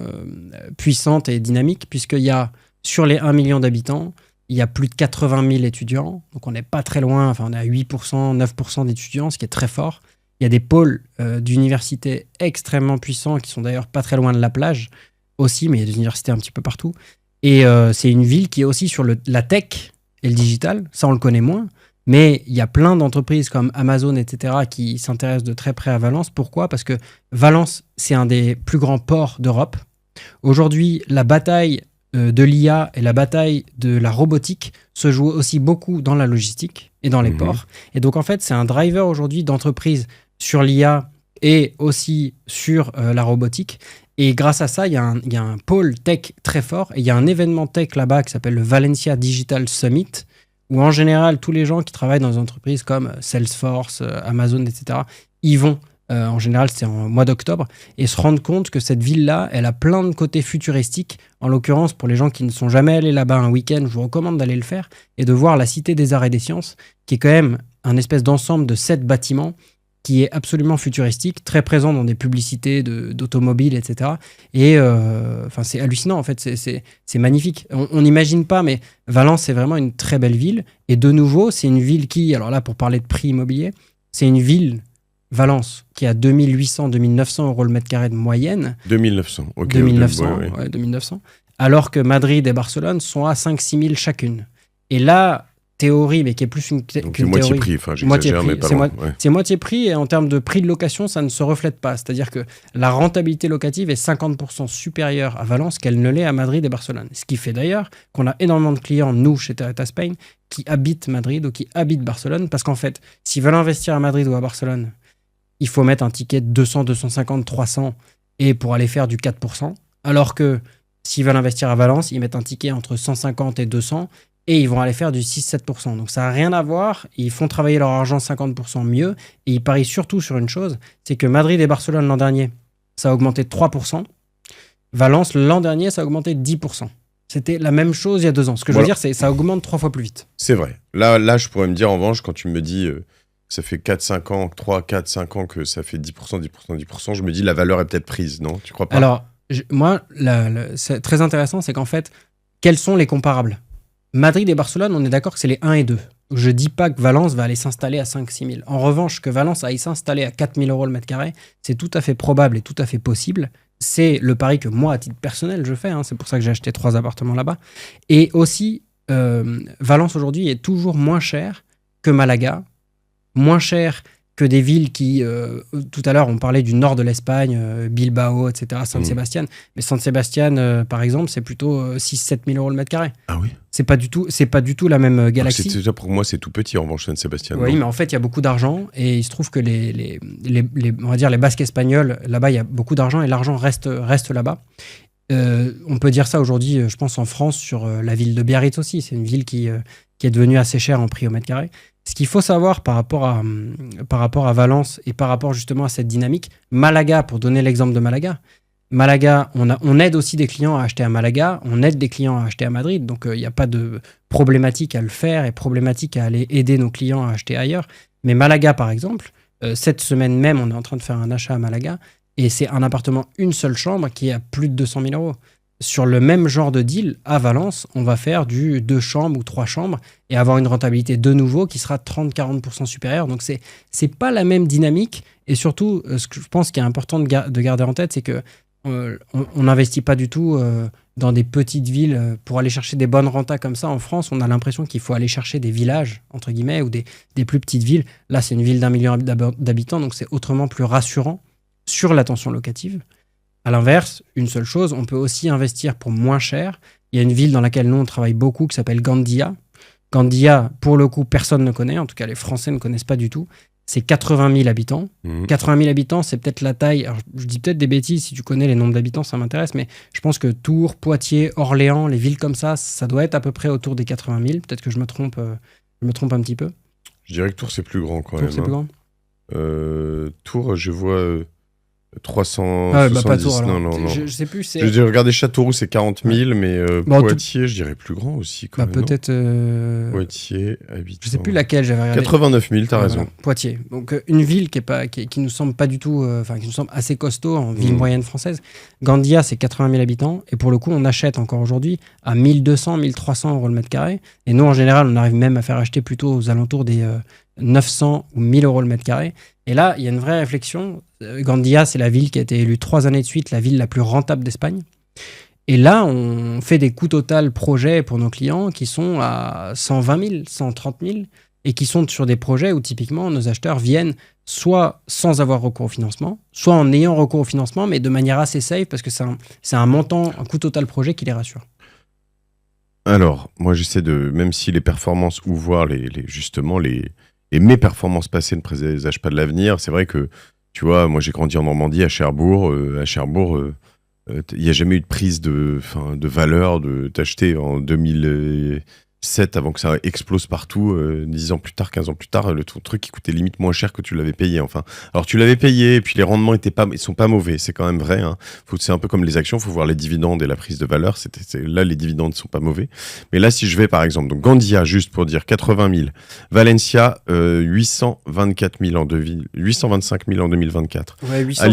Speaker 2: puissante et dynamique, puisqu'il y a, sur les 1 million d'habitants, il y a plus de 80 000 étudiants. Donc, on n'est pas très loin. Enfin, on est à 8%, 9% d'étudiants, ce qui est très fort. Il y a des pôles d'universités extrêmement puissants qui sont d'ailleurs pas très loin de la plage aussi, mais il y a des universités un petit peu partout. Et c'est une ville qui est aussi sur la tech et le digital. Ça, on le connaît moins. Mais il y a plein d'entreprises comme Amazon, etc., qui s'intéressent de très près à Valence. Pourquoi ? Parce que Valence, c'est un des plus grands ports d'Europe. Aujourd'hui, la bataille de l'IA et la bataille de la robotique se joue aussi beaucoup dans la logistique et dans les ports. Et donc, en fait, c'est un driver aujourd'hui d'entreprises sur l'IA et aussi sur la robotique. Et grâce à ça, il y a un pôle tech très fort. Et il y a un événement tech là-bas qui s'appelle le Valencia Digital Summit, où en général, tous les gens qui travaillent dans des entreprises comme Salesforce, Amazon, etc., ils vont, en général, c'est en mois d'octobre, et se rendent compte que cette ville-là, elle a plein de côtés futuristiques. En l'occurrence, pour les gens qui ne sont jamais allés là-bas un week-end, je vous recommande d'aller le faire et de voir la Cité des Arts et des Sciences, qui est quand même un espèce d'ensemble de 7 bâtiments qui est absolument futuristique, très présent dans des publicités d'automobiles, etc. Et c'est hallucinant, en fait, c'est magnifique. On n'imagine pas, mais Valence, c'est vraiment une très belle ville. Et de nouveau, c'est une ville qui, alors là, pour parler de prix immobilier, c'est une ville Valence, qui est à 2800, 2900 euros le mètre carré de moyenne.
Speaker 1: 2900, ok.
Speaker 2: 2900, ouais, 2900. Alors que Madrid et Barcelone sont à 5-6 000 chacune. Et là, théorie, mais qui est plus qu'une théorie.
Speaker 1: Moitié prix, enfin j'exagère, mais pas loin.
Speaker 2: C'est moitié prix, et en termes de prix de location, ça ne se reflète pas. C'est-à-dire que la rentabilité locative est 50% supérieure à Valence qu'elle ne l'est à Madrid et Barcelone. Ce qui fait d'ailleurs qu'on a énormément de clients, nous, chez Terreta Spain, qui habitent Madrid ou qui habitent Barcelone, parce qu'en fait, s'ils veulent investir à Madrid ou à Barcelone, il faut mettre un ticket de 200, 250, 300, et pour aller faire du 4%, alors que s'ils veulent investir à Valence, ils mettent un ticket entre 150 et 200, et ils vont aller faire du 6-7%. Donc ça n'a rien à voir, ils font travailler leur argent 50% mieux, et ils parient surtout sur une chose, c'est que Madrid et Barcelone l'an dernier, ça a augmenté de 3%, Valence l'an dernier, ça a augmenté de 10%. C'était la même chose il y a 2 ans. Ce que je veux dire, c'est que ça augmente 3 fois plus vite.
Speaker 1: C'est vrai. Là, je pourrais me dire, en revanche, quand tu me dis, ça fait 4-5 ans, 3-4-5 ans que ça fait 10%, 10%, 10%, je me dis, la valeur est peut-être prise, non? Tu crois pas?
Speaker 2: Alors, moi, c'est très intéressant, c'est qu'en fait, quels sont les comparables? Madrid et Barcelone, on est d'accord que c'est les 1 et 2. Je dis pas que Valence va aller s'installer à 5-6 000. En revanche, que Valence aille s'installer à 4 000 euros le mètre carré, c'est tout à fait probable et tout à fait possible. C'est le pari que moi, à titre personnel, je fais. C'est pour ça que j'ai acheté 3 appartements là-bas. Et aussi, Valence aujourd'hui est toujours moins cher que Malaga, moins cher que des villes qui, tout à l'heure, on parlait du nord de l'Espagne, Bilbao, etc., San Sebastian. Mais San Sebastian, par exemple, c'est plutôt 6-7 000 euros le mètre carré.
Speaker 1: Ah oui?
Speaker 2: C'est pas du tout la même galaxie.
Speaker 1: Pour moi, c'est tout petit, en revanche, San Sebastian.
Speaker 2: Oui, mais en fait, il y a beaucoup d'argent, et il se trouve que on va dire les Basques espagnols, là-bas, il y a beaucoup d'argent, et l'argent reste là-bas. On peut dire ça aujourd'hui, je pense, en France, sur la ville de Biarritz aussi. C'est une ville qui est devenue assez chère en prix au mètre carré. Ce qu'il faut savoir par rapport à Valence et par rapport justement à cette dynamique, Malaga, pour donner l'exemple de Malaga, on aide aussi des clients à acheter à Malaga, on aide des clients à acheter à Madrid, donc il n'y a pas de problématique à le faire et problématique à aller aider nos clients à acheter ailleurs. Mais Malaga, par exemple, cette semaine même, on est en train de faire un achat à Malaga, et c'est un appartement, une seule chambre, qui est à plus de 200 000 euros. Sur le même genre de deal, à Valence, on va faire du 2 chambres ou 3 chambres et avoir une rentabilité de nouveau qui sera 30-40% supérieure. Donc, c'est pas la même dynamique. Et surtout, ce que je pense qu'il est important de garder en tête, c'est que on n'investit pas du tout dans des petites villes pour aller chercher des bonnes rentas comme ça. En France, on a l'impression qu'il faut aller chercher des villages, entre guillemets, ou des plus petites villes. Là, c'est une ville d'1 million d'habitants, donc c'est autrement plus rassurant sur la tension locative. À l'inverse, une seule chose, on peut aussi investir pour moins cher. Il y a une ville dans laquelle nous, on travaille beaucoup qui s'appelle Gandia. Gandia, pour le coup, personne ne connaît. En tout cas, les Français ne connaissent pas du tout. C'est 80 000 habitants. 80 000 habitants, c'est peut-être la taille... Alors, je dis peut-être des bêtises, si tu connais les nombres d'habitants, ça m'intéresse, mais je pense que Tours, Poitiers, Orléans, les villes comme ça doit être à peu près autour des 80 000. Peut-être que je me trompe un petit peu.
Speaker 1: Je dirais que Tours, c'est plus grand quand même.
Speaker 2: Tours, c'est plus grand.
Speaker 1: Tours, je vois... 370,
Speaker 2: pas Tours, alors.
Speaker 1: Non.
Speaker 2: Je sais plus.
Speaker 1: Je dirais, regardez, Châteauroux, c'est 40 000, mais Poitiers, je dirais plus grand aussi. Quand même,
Speaker 2: peut-être.
Speaker 1: Poitiers, habitants.
Speaker 2: Je sais plus laquelle j'avais regardé.
Speaker 1: 89 000, t'as raison.
Speaker 2: Voilà. Poitiers. Donc, une ville qui nous semble pas du tout. Qui nous semble assez costaud en ville moyenne française. Gandia, c'est 80 000 habitants. Et pour le coup, on achète encore aujourd'hui à 1200, 1300 euros le mètre carré. Et nous, en général, on arrive même à faire acheter plutôt aux alentours des 900 ou 1000 euros le mètre carré. Et là, il y a une vraie réflexion. Gandia, c'est la ville qui a été élue 3 années de suite la ville la plus rentable d'Espagne. Et là, on fait des coûts total projets pour nos clients qui sont à 120 000, 130 000, et qui sont sur des projets où typiquement nos acheteurs viennent soit sans avoir recours au financement, soit en ayant recours au financement, mais de manière assez safe, parce que c'est un montant, un coût total projet qui les rassure.
Speaker 1: Alors, moi j'essaie de, même si les performances ou voir justement mes performances passées ne présagent pas de l'avenir, c'est vrai que, tu vois, moi j'ai grandi en Normandie, à Cherbourg. Il n'y a jamais eu de prise de valeur de t'acheter en 2007 avant que ça explose partout, 10 ans plus tard, 15 ans plus tard, le truc qui coûtait limite moins cher que tu l'avais payé. Enfin, alors tu l'avais payé et puis les rendements ils sont pas mauvais, c'est quand même vrai. Hein. C'est un peu comme les actions, il faut voir les dividendes et la prise de valeur. Là, les dividendes ne sont pas mauvais. Mais là, si je vais par exemple, donc Gandia, juste pour dire 80 000, Valencia, 824 000 en 825 000 en 2024.
Speaker 2: Ouais, 800,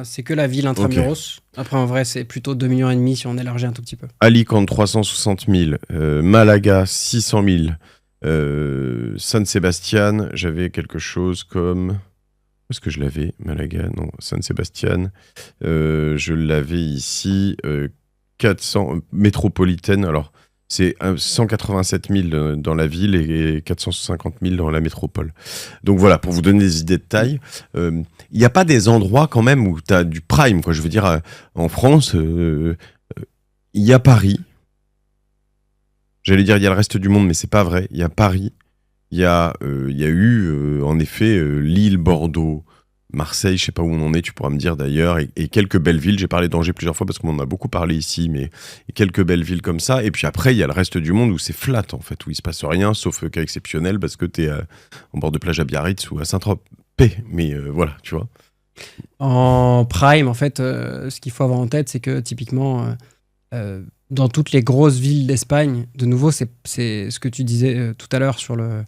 Speaker 2: c'est que la ville intramuros. Okay. Après, en vrai, c'est plutôt 2,5 millions si on élargit un tout petit peu.
Speaker 1: Alicante, 360 000. Malaga, 600 000. San Sebastian, j'avais quelque chose comme est-ce que je l'avais? Malaga, non. San Sebastian. Je l'avais ici. 400 métropolitaine. Alors, c'est 187 000 dans la ville et 450 000 dans la métropole. Donc voilà, pour vous donner des idées de taille. Il n'y a pas des endroits quand même où tu as du prime, quoi. Je veux dire, en France, il y a Paris. J'allais dire, il y a le reste du monde, mais c'est pas vrai. Il y a Paris. Il y a eu, en effet, Lille, Bordeaux, Marseille, je sais pas où on en est, tu pourras me dire d'ailleurs, et quelques belles villes. J'ai parlé d'Angers plusieurs fois parce qu'on en a beaucoup parlé ici, mais quelques belles villes comme ça. Et puis après, il y a le reste du monde où c'est flat, en fait, où il se passe rien, sauf cas exceptionnel parce que t'es en bord de plage à Biarritz ou à Saint-Tropez. Mais voilà, tu vois.
Speaker 2: En prime, en fait, ce qu'il faut avoir en tête, c'est que typiquement, dans toutes les grosses villes d'Espagne, de nouveau, c'est ce que tu disais tout à l'heure sur la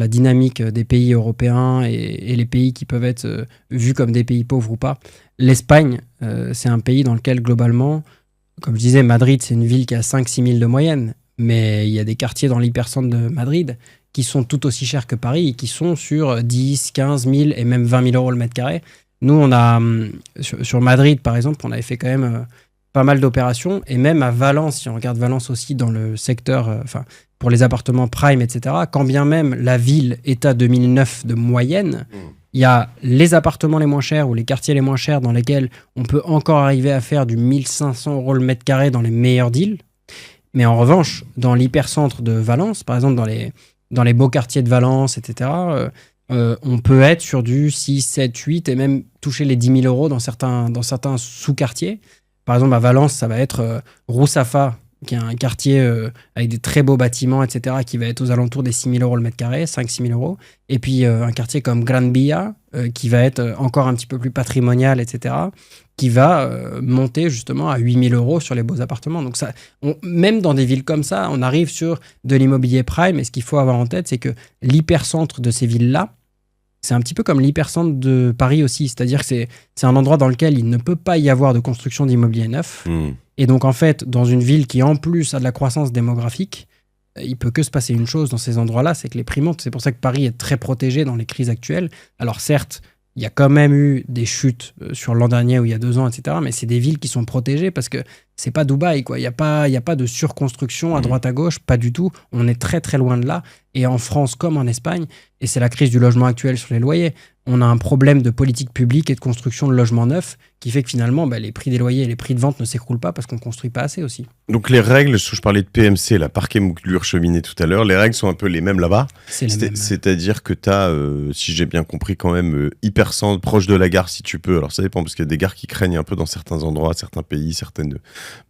Speaker 2: dynamique des pays européens et les pays qui peuvent être vus comme des pays pauvres ou pas. L'Espagne, c'est un pays dans lequel, globalement, comme je disais, Madrid, c'est une ville qui a 5-6 000 de moyenne, mais il y a des quartiers dans l'hypercentre de Madrid qui sont tout aussi chers que Paris et qui sont sur 10, 15 000 et même 20 000 euros le mètre carré. Nous, on a, sur Madrid, par exemple, on avait fait quand même pas mal d'opérations, et même à Valence, si on regarde Valence aussi dans le secteur, pour les appartements prime, etc., quand bien même la ville est à 2009 de moyenne, il y a les appartements les moins chers ou les quartiers les moins chers dans lesquels on peut encore arriver à faire du 1500 euros le mètre carré dans les meilleurs deals. Mais en revanche, dans l'hypercentre de Valence, par exemple dans les beaux quartiers de Valence, etc., on peut être sur du 6, 7, 8 et même toucher les 10 000 euros dans certains sous-quartiers. Par exemple, à Valence, ça va être Roussafa, qui est un quartier avec des très beaux bâtiments, etc., qui va être aux alentours des 6 000 euros le mètre carré, 5-6 000 euros. Et puis un quartier comme Gran Via, qui va être encore un petit peu plus patrimonial, etc., qui va monter justement à 8 000 euros sur les beaux appartements. Donc même dans des villes comme ça, on arrive sur de l'immobilier prime. Et ce qu'il faut avoir en tête, c'est que l'hypercentre de ces villes-là, c'est un petit peu comme l'hypercentre de Paris aussi. C'est-à-dire que c'est un endroit dans lequel il ne peut pas y avoir de construction d'immobilier neuf. Et donc, en fait, dans une ville qui, en plus, a de la croissance démographique, il peut que se passer une chose dans ces endroits-là, c'est que les prix montent. C'est pour ça que Paris est très protégé dans les crises actuelles. Alors, certes, il y a quand même eu des chutes sur l'an dernier ou il y a 2 ans, etc. Mais c'est des villes qui sont protégées parce que c'est pas Dubaï, quoi. Il y a pas de surconstruction à droite à gauche, pas du tout. On est très très loin de là. Et en France comme en Espagne, et c'est la crise du logement actuel sur les loyers, on a un problème de politique publique et de construction de logements neufs qui fait que finalement, les prix des loyers et les prix de vente ne s'écroulent pas parce qu'on construit pas assez aussi.
Speaker 1: Donc les règles, je parlais de PMC, la parquet moulure cheminée tout à l'heure, les règles sont un peu les mêmes là-bas. C'est-à-dire que tu as, si j'ai bien compris quand même, hypercentre, proche de la gare si tu peux. Alors ça dépend parce qu'il y a des gares qui craignent un peu dans certains endroits, certains pays, certaines,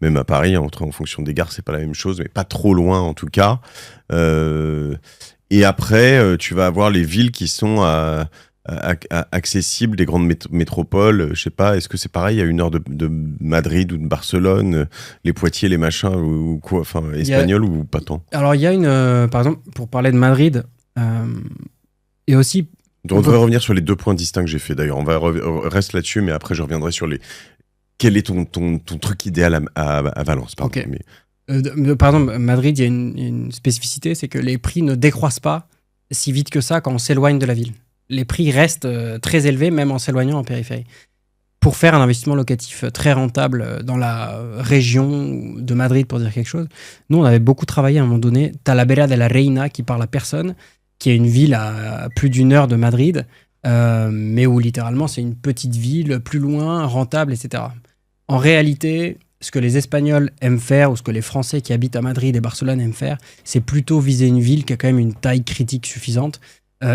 Speaker 1: même à Paris, en fonction des gares, c'est pas la même chose, mais pas trop loin en tout cas. Et après, tu vas avoir les villes qui sont accessibles, des grandes métropoles. Je sais pas, est-ce que c'est pareil à 1 heure de Madrid ou de Barcelone, les Poitiers, les machins, ou quoi, enfin, espagnols ou pas tant?
Speaker 2: Alors, il y a par exemple, pour parler de Madrid, et aussi...
Speaker 1: On devrait revenir sur les 2 points distincts que j'ai fait d'ailleurs. On reste là-dessus, mais après je reviendrai sur quel est ton truc idéal à Valence, pardon.
Speaker 2: Okay. Par exemple, Madrid, il y a une spécificité, c'est que les prix ne décroissent pas si vite que ça quand on s'éloigne de la ville. Les prix restent très élevés, même en s'éloignant en périphérie. Pour faire un investissement locatif très rentable dans la région de Madrid, pour dire quelque chose, nous, on avait beaucoup travaillé à un moment donné, Talavera de la Reina, qui parle à personne, qui est une ville à plus d'1 heure de Madrid, mais où littéralement c'est une petite ville, plus loin, rentable, etc. En réalité, ce que les Espagnols aiment faire, ou ce que les Français qui habitent à Madrid et Barcelone aiment faire, c'est plutôt viser une ville qui a quand même une taille critique suffisante,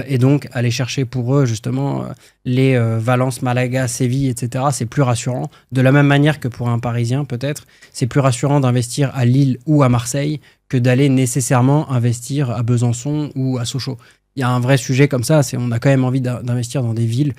Speaker 2: et donc aller chercher pour eux justement les Valence, Malaga, Séville, etc. C'est plus rassurant. De la même manière que pour un Parisien peut-être, c'est plus rassurant d'investir à Lille ou à Marseille que d'aller nécessairement investir à Besançon ou à Sochaux. Il y a un vrai sujet comme ça, c'est on a quand même envie d'investir dans des villes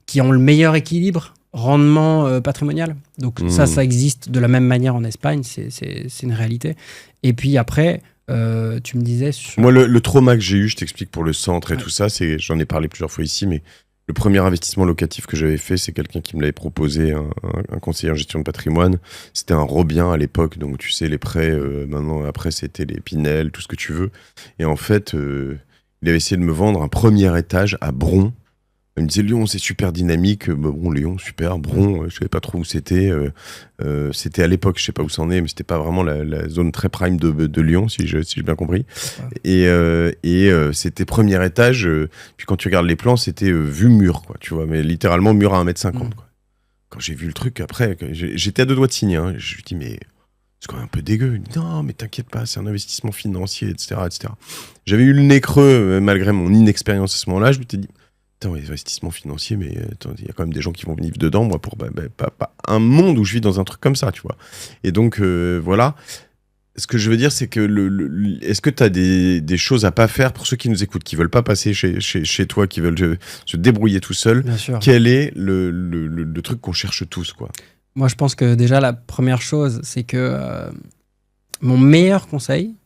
Speaker 2: qui ont le meilleur équilibre rendement patrimonial. Donc ça existe de la même manière en Espagne, c'est une réalité. Et puis après, tu me disais...
Speaker 1: Moi, le trauma que j'ai eu, je t'explique pour le centre et tout ça, j'en ai parlé plusieurs fois ici, mais le premier investissement locatif que j'avais fait, c'est quelqu'un qui me l'avait proposé, un conseiller en gestion de patrimoine. C'était un Robien à l'époque, donc tu sais, les prêts, maintenant, après, c'était les Pinel, tout ce que tu veux. Et en fait, il avait essayé de me vendre un premier étage à Bron, Elle me disait Lyon, c'est super dynamique. Bon, Lyon, super. Bron, je savais pas trop où c'était. C'était à l'époque, je sais pas où c'en est, mais c'était pas vraiment la zone très prime de Lyon, si j'ai bien compris. Ouais. Et c'était premier étage. Puis quand tu regardes les plans, c'était vue mur, quoi. Tu vois, mais littéralement mur à 1,50 m, quoi. Quand j'ai vu le truc, après, j'étais à 2 doigts de signer. Hein. Je lui dis, mais c'est quand même un peu dégueu. Il me dit, non, mais t'inquiète pas, c'est un investissement financier, etc., etc. J'avais eu le nez creux, malgré mon inexpérience à ce moment-là. Je me suis dit, putain, les investissements financiers, mais il y a quand même des gens qui vont vivre dedans. Moi, pour pas un monde où je vis dans un truc comme ça, tu vois. Et donc, voilà. Ce que je veux dire, c'est que est-ce que tu as des choses à pas faire pour ceux qui nous écoutent, qui veulent pas passer chez toi, qui veulent se débrouiller tout seul?
Speaker 2: Bien sûr.
Speaker 1: Quel est le truc qu'on cherche tous, quoi?
Speaker 2: Moi, je pense que déjà, la première chose, c'est que mon meilleur conseil,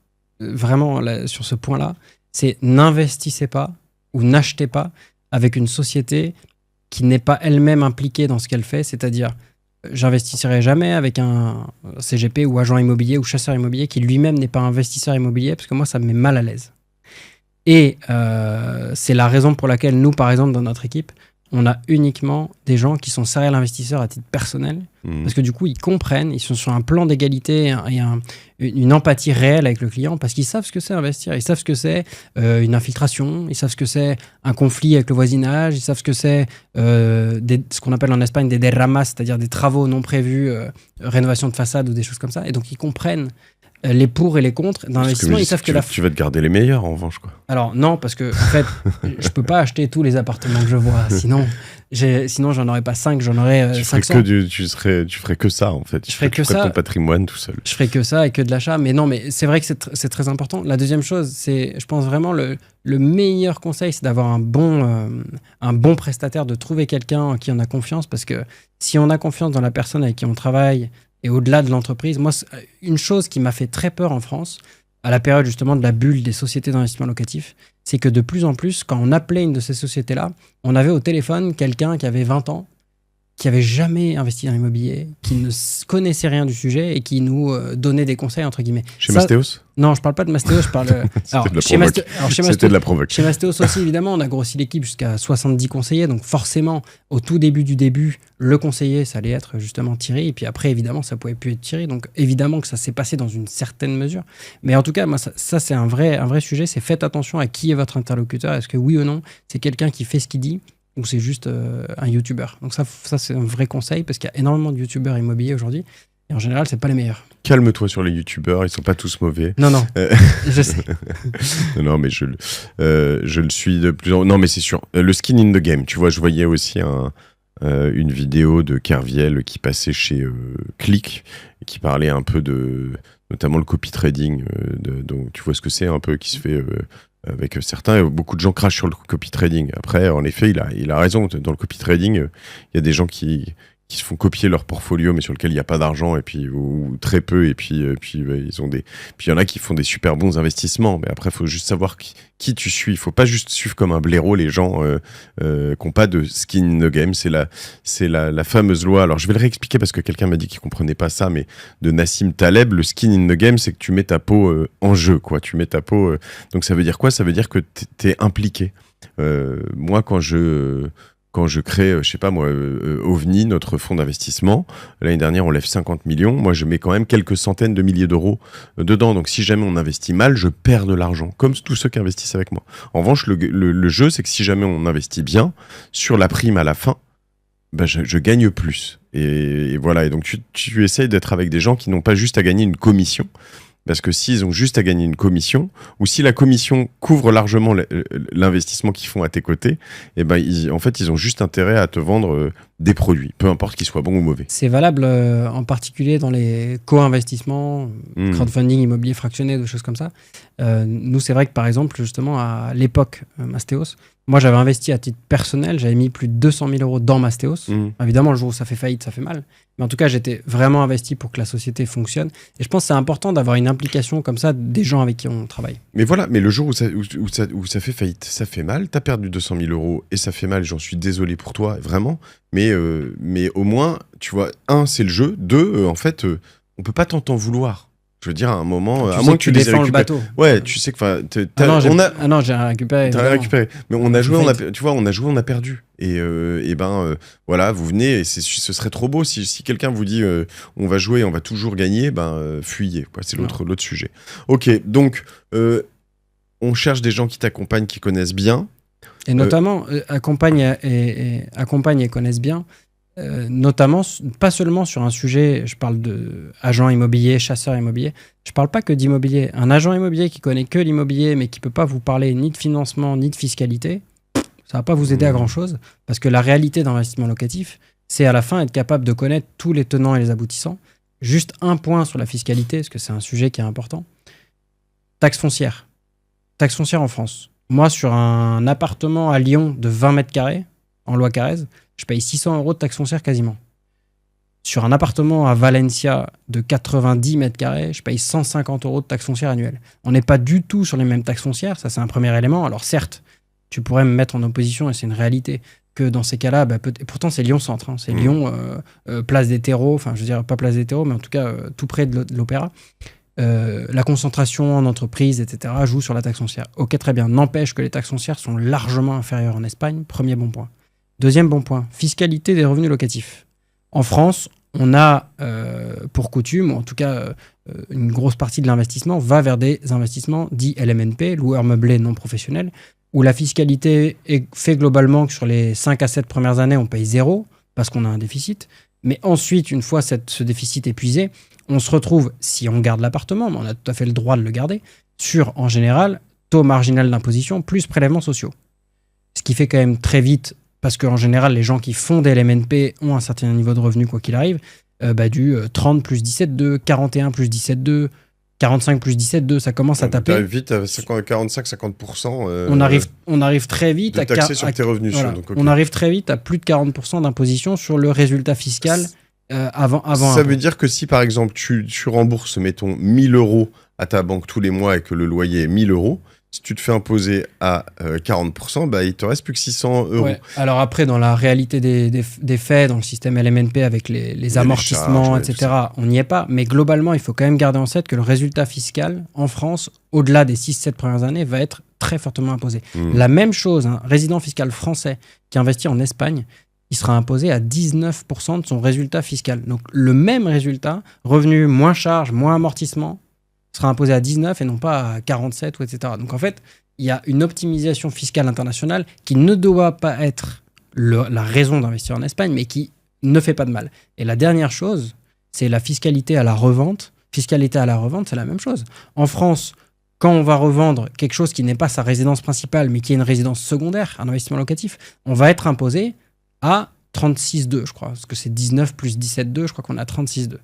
Speaker 2: vraiment là, sur ce point-là, c'est n'investissez pas ou n'achetez pas avec une société qui n'est pas elle-même impliquée dans ce qu'elle fait, c'est-à-dire j'investirai jamais avec un CGP ou agent immobilier ou chasseur immobilier qui lui-même n'est pas investisseur immobilier, parce que moi, ça me met mal à l'aise. Et c'est la raison pour laquelle nous, par exemple, dans notre équipe, on a uniquement des gens qui sont serial investisseurs à titre personnel, parce que du coup, ils comprennent, ils sont sur un plan d'égalité et une empathie réelle avec le client, parce qu'ils savent ce que c'est investir, ils savent ce que c'est une infiltration, ils savent ce que c'est un conflit avec le voisinage, ils savent ce que c'est ce qu'on appelle en Espagne des derramas, c'est-à-dire des travaux non prévus, rénovation de façade ou des choses comme ça, et donc ils comprennent les pour et les contre d'investissement. Ils savent que
Speaker 1: tu vas te garder les meilleurs, en revanche, quoi.
Speaker 2: Alors non, parce que en fait, je peux pas acheter tous les appartements que je vois. Sinon, j'en aurais pas 5, j'en aurais 500.
Speaker 1: Tu ferais que ça, en fait.
Speaker 2: Je ferais que ça.
Speaker 1: Ton patrimoine tout seul.
Speaker 2: Je ferais que ça et que de l'achat. Mais non, mais c'est vrai que c'est très important. La deuxième chose, c'est, je pense vraiment, le meilleur conseil, c'est d'avoir un bon prestataire, de trouver quelqu'un en qui on a confiance. Parce que si on a confiance dans la personne avec qui on travaille, et au-delà de l'entreprise, moi, une chose qui m'a fait très peur en France, à la période justement de la bulle des sociétés d'investissement locatif, c'est que de plus en plus, quand on appelait une de ces sociétés-là, on avait au téléphone quelqu'un qui avait 20 ans, qui n'avait jamais investi dans l'immobilier, qui ne connaissait rien du sujet et qui nous donnait des conseils, entre guillemets.
Speaker 1: Chez Mastéos ?
Speaker 2: Non, je parle pas de Mastéos, je parle...
Speaker 1: C'était de la provoque.
Speaker 2: Chez Mastéos aussi, évidemment, on a grossi l'équipe jusqu'à 70 conseillers, donc forcément, au tout début du début, le conseiller, ça allait être justement Thierry, et puis après, évidemment, ça pouvait plus être Thierry, donc évidemment que ça s'est passé dans une certaine mesure. Mais en tout cas, moi, ça c'est un vrai sujet, c'est faites attention à qui est votre interlocuteur, est-ce que oui ou non, c'est quelqu'un qui fait ce qu'il dit, ou c'est juste un YouTuber. Donc ça c'est un vrai conseil, parce qu'il y a énormément de YouTubers immobiliers aujourd'hui, et en général, c'est pas les meilleurs.
Speaker 1: Calme-toi sur les YouTubers, ils sont pas tous mauvais.
Speaker 2: Non, je sais.
Speaker 1: Non, mais je le suis de plus en plus. Non, mais c'est sûr. Le skin in the game, tu vois, je voyais aussi une vidéo de Kerviel qui passait chez Click, et qui parlait un peu notamment le copy trading, donc tu vois ce que c'est un peu qui se fait avec certains, et beaucoup de gens crachent sur le copy trading. Après, en effet, il a raison. Dans le copy trading, il y a des gens qui se font copier leur portfolio, mais sur lequel il n'y a pas d'argent, et puis ou très peu, et puis ils ont puis il y en a qui font des super bons investissements. Mais après, il faut juste savoir qui tu suis. Il faut pas juste suivre comme un blaireau les gens qui n'ont pas de skin in the game. C'est la fameuse loi. Alors je vais le réexpliquer parce que quelqu'un m'a dit qu'il comprenait pas ça, mais de Nassim Taleb, le skin in the game, c'est que tu mets ta peau en jeu, quoi. Tu mets ta peau. Donc ça veut dire quoi? Ça veut dire que t'es impliqué. Moi, quand je crée, je sais pas moi, OVNI, notre fonds d'investissement, l'année dernière, on lève 50 millions. Moi, je mets quand même quelques centaines de milliers d'euros dedans. Donc, si jamais on investit mal, je perds de l'argent, comme tous ceux qui investissent avec moi. En revanche, le jeu, c'est que si jamais on investit bien, sur la prime à la fin, ben, je gagne plus. Et voilà. Et donc, tu essayes d'être avec des gens qui n'ont pas juste à gagner une commission. Parce que s'ils ont juste à gagner une commission, ou si la commission couvre largement l'investissement qu'ils font à tes côtés, et ben en fait, ils ont juste intérêt à te vendre des produits, peu importe qu'ils soient bons ou mauvais.
Speaker 2: C'est valable en particulier dans les co-investissements, crowdfunding, immobilier fractionné, des choses comme ça. Nous, c'est vrai que par exemple, justement, à l'époque Mastéos, moi, j'avais investi à titre personnel, j'avais mis plus de 200 000 euros dans Mastéos. Évidemment, le jour où ça fait faillite, ça fait mal. Mais en tout cas, j'étais vraiment investi pour que la société fonctionne. Et je pense que c'est important d'avoir une implication comme ça des gens avec qui on travaille.
Speaker 1: Mais voilà, mais le jour où ça fait faillite, ça fait mal. T'as perdu 200 000 euros et ça fait mal. J'en suis désolé pour toi, vraiment. Mais au moins, tu vois, un, c'est le jeu. Deux, en fait, on peut pas t'en vouloir. Je veux dire, à un moment,
Speaker 2: Tu
Speaker 1: à
Speaker 2: sais
Speaker 1: moins
Speaker 2: que
Speaker 1: que
Speaker 2: tu
Speaker 1: les aies
Speaker 2: défends le
Speaker 1: récupérés.
Speaker 2: bateau.
Speaker 1: Ouais, tu sais que, enfin,
Speaker 2: Non, j'ai rien récupéré.
Speaker 1: t'as rien
Speaker 2: évidemment.
Speaker 1: récupéré. Mais on a
Speaker 2: Je
Speaker 1: joué,
Speaker 2: fais
Speaker 1: tu vois, on a joué, on a perdu. Et voilà, vous venez, et ce serait trop beau si quelqu'un vous dit, on va jouer, on va toujours gagner, fuyez, quoi. C'est l'autre sujet. Ok, donc, on cherche des gens qui t'accompagnent, qui connaissent bien.
Speaker 2: Et notamment, accompagnent et connaissent bien. Notamment, pas seulement sur un sujet, je parle d'agent immobilier, chasseur immobilier, je parle pas que d'immobilier. Un agent immobilier qui connaît que l'immobilier, mais qui peut pas vous parler ni de financement, ni de fiscalité, ça va pas vous aider à grand-chose, parce que la réalité d'investissement locatif, c'est à la fin être capable de connaître tous les tenants et les aboutissants. Juste un point sur la fiscalité, parce que c'est un sujet qui est important. Taxe foncière. Taxe foncière en France. Moi, sur un appartement à Lyon de 20 mètres carrés, en loi Carrez, je paye 600 € de taxe foncière quasiment. Sur un appartement à Valencia de 90 mètres carrés, je paye 150 € de taxe foncière annuelle. On n'est pas du tout sur les mêmes taxes foncières, ça c'est un premier élément. Alors certes, tu pourrais me mettre en opposition, et c'est une réalité, que dans ces cas-là, pourtant c'est Lyon-Centre, hein, c'est Lyon, place des terreaux, enfin je veux dire pas place des terreaux, mais en tout cas tout près de l'Opéra. La concentration en entreprise, etc., joue sur la taxe foncière. Ok, très bien. N'empêche que les taxes foncières sont largement inférieures en Espagne. Premier bon point. Deuxième bon point, fiscalité des revenus locatifs. En France, on a pour coutume, ou en tout cas une grosse partie de l'investissement, va vers des investissements dits LMNP, loueurs meublés non professionnels, où la fiscalité est fait globalement que sur les 5 à 7 premières années, on paye 0 parce qu'on a un déficit. Mais ensuite, une fois ce déficit épuisé, on se retrouve, si on garde l'appartement, mais on a tout à fait le droit de le garder, sur, en général, taux marginal d'imposition plus prélèvements sociaux. Ce qui fait quand même très vite, parce qu'en général, les gens qui font des LMNP ont un certain niveau de revenu, quoi qu'il arrive, du 30 plus 17,2, 41 plus 17,2, 45 plus 17,2, ça commence à taper.
Speaker 1: T'arrives vite à 45-50%.
Speaker 2: On arrive très vite
Speaker 1: à taxer sur tes revenus.
Speaker 2: Voilà.
Speaker 1: Donc, okay.
Speaker 2: On arrive très vite à plus de 40% d'imposition sur le résultat fiscal avant.
Speaker 1: Ça veut dire que si, par exemple, tu rembourses, mettons, 1000 € à ta banque tous les mois et que le loyer est 1000 €, si tu te fais imposer à 40%, il te reste plus que 600 €.
Speaker 2: Ouais. Alors après, dans la réalité des faits, dans le système LMNP avec les amortissements, charges, etc., on n'y est pas. Mais globalement, il faut quand même garder en tête que le résultat fiscal en France, au-delà des 6-7 premières années, va être très fortement imposé. La même chose, un résident fiscal français qui investit en Espagne, il sera imposé à 19% de son résultat fiscal. Donc le même résultat, revenu moins charge, moins amortissement, sera imposé à 19 et non pas à 47 ou etc. Donc en fait, il y a une optimisation fiscale internationale qui ne doit pas être la raison d'investir en Espagne, mais qui ne fait pas de mal. Et la dernière chose, c'est la fiscalité à la revente. Fiscalité à la revente, c'est la même chose. En France, quand on va revendre quelque chose qui n'est pas sa résidence principale, mais qui est une résidence secondaire, un investissement locatif, on va être imposé à 36,2, je crois. Parce que c'est 19 plus 17,2, je crois qu'on a 36,2.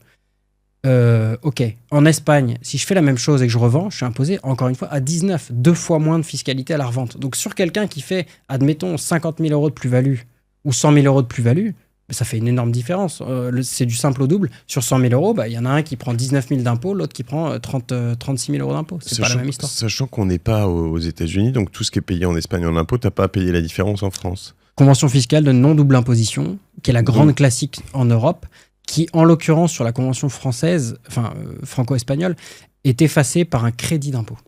Speaker 2: Ok, en Espagne, si je fais la même chose et que je revends, je suis imposé encore une fois à 19, 2 fois moins de fiscalité à la revente. Donc sur quelqu'un qui fait, admettons, 50 000 € de plus-value ou 100 000 € de plus-value, ça fait une énorme différence. C'est du simple au double. Sur 100 000 €, il y en a un qui prend 19 000 d'impôts, l'autre qui prend 36 000 € d'impôts. C'est pas la même histoire.
Speaker 1: Sachant qu'on n'est pas aux États-Unis, donc tout ce qui est payé en Espagne en impôts, t'as pas à payer la différence en France.
Speaker 2: Convention fiscale de non-double imposition, qui est la grande classique en Europe, qui, en l'occurrence, sur la convention française, franco-espagnole, est effacée par un crédit d'impôt.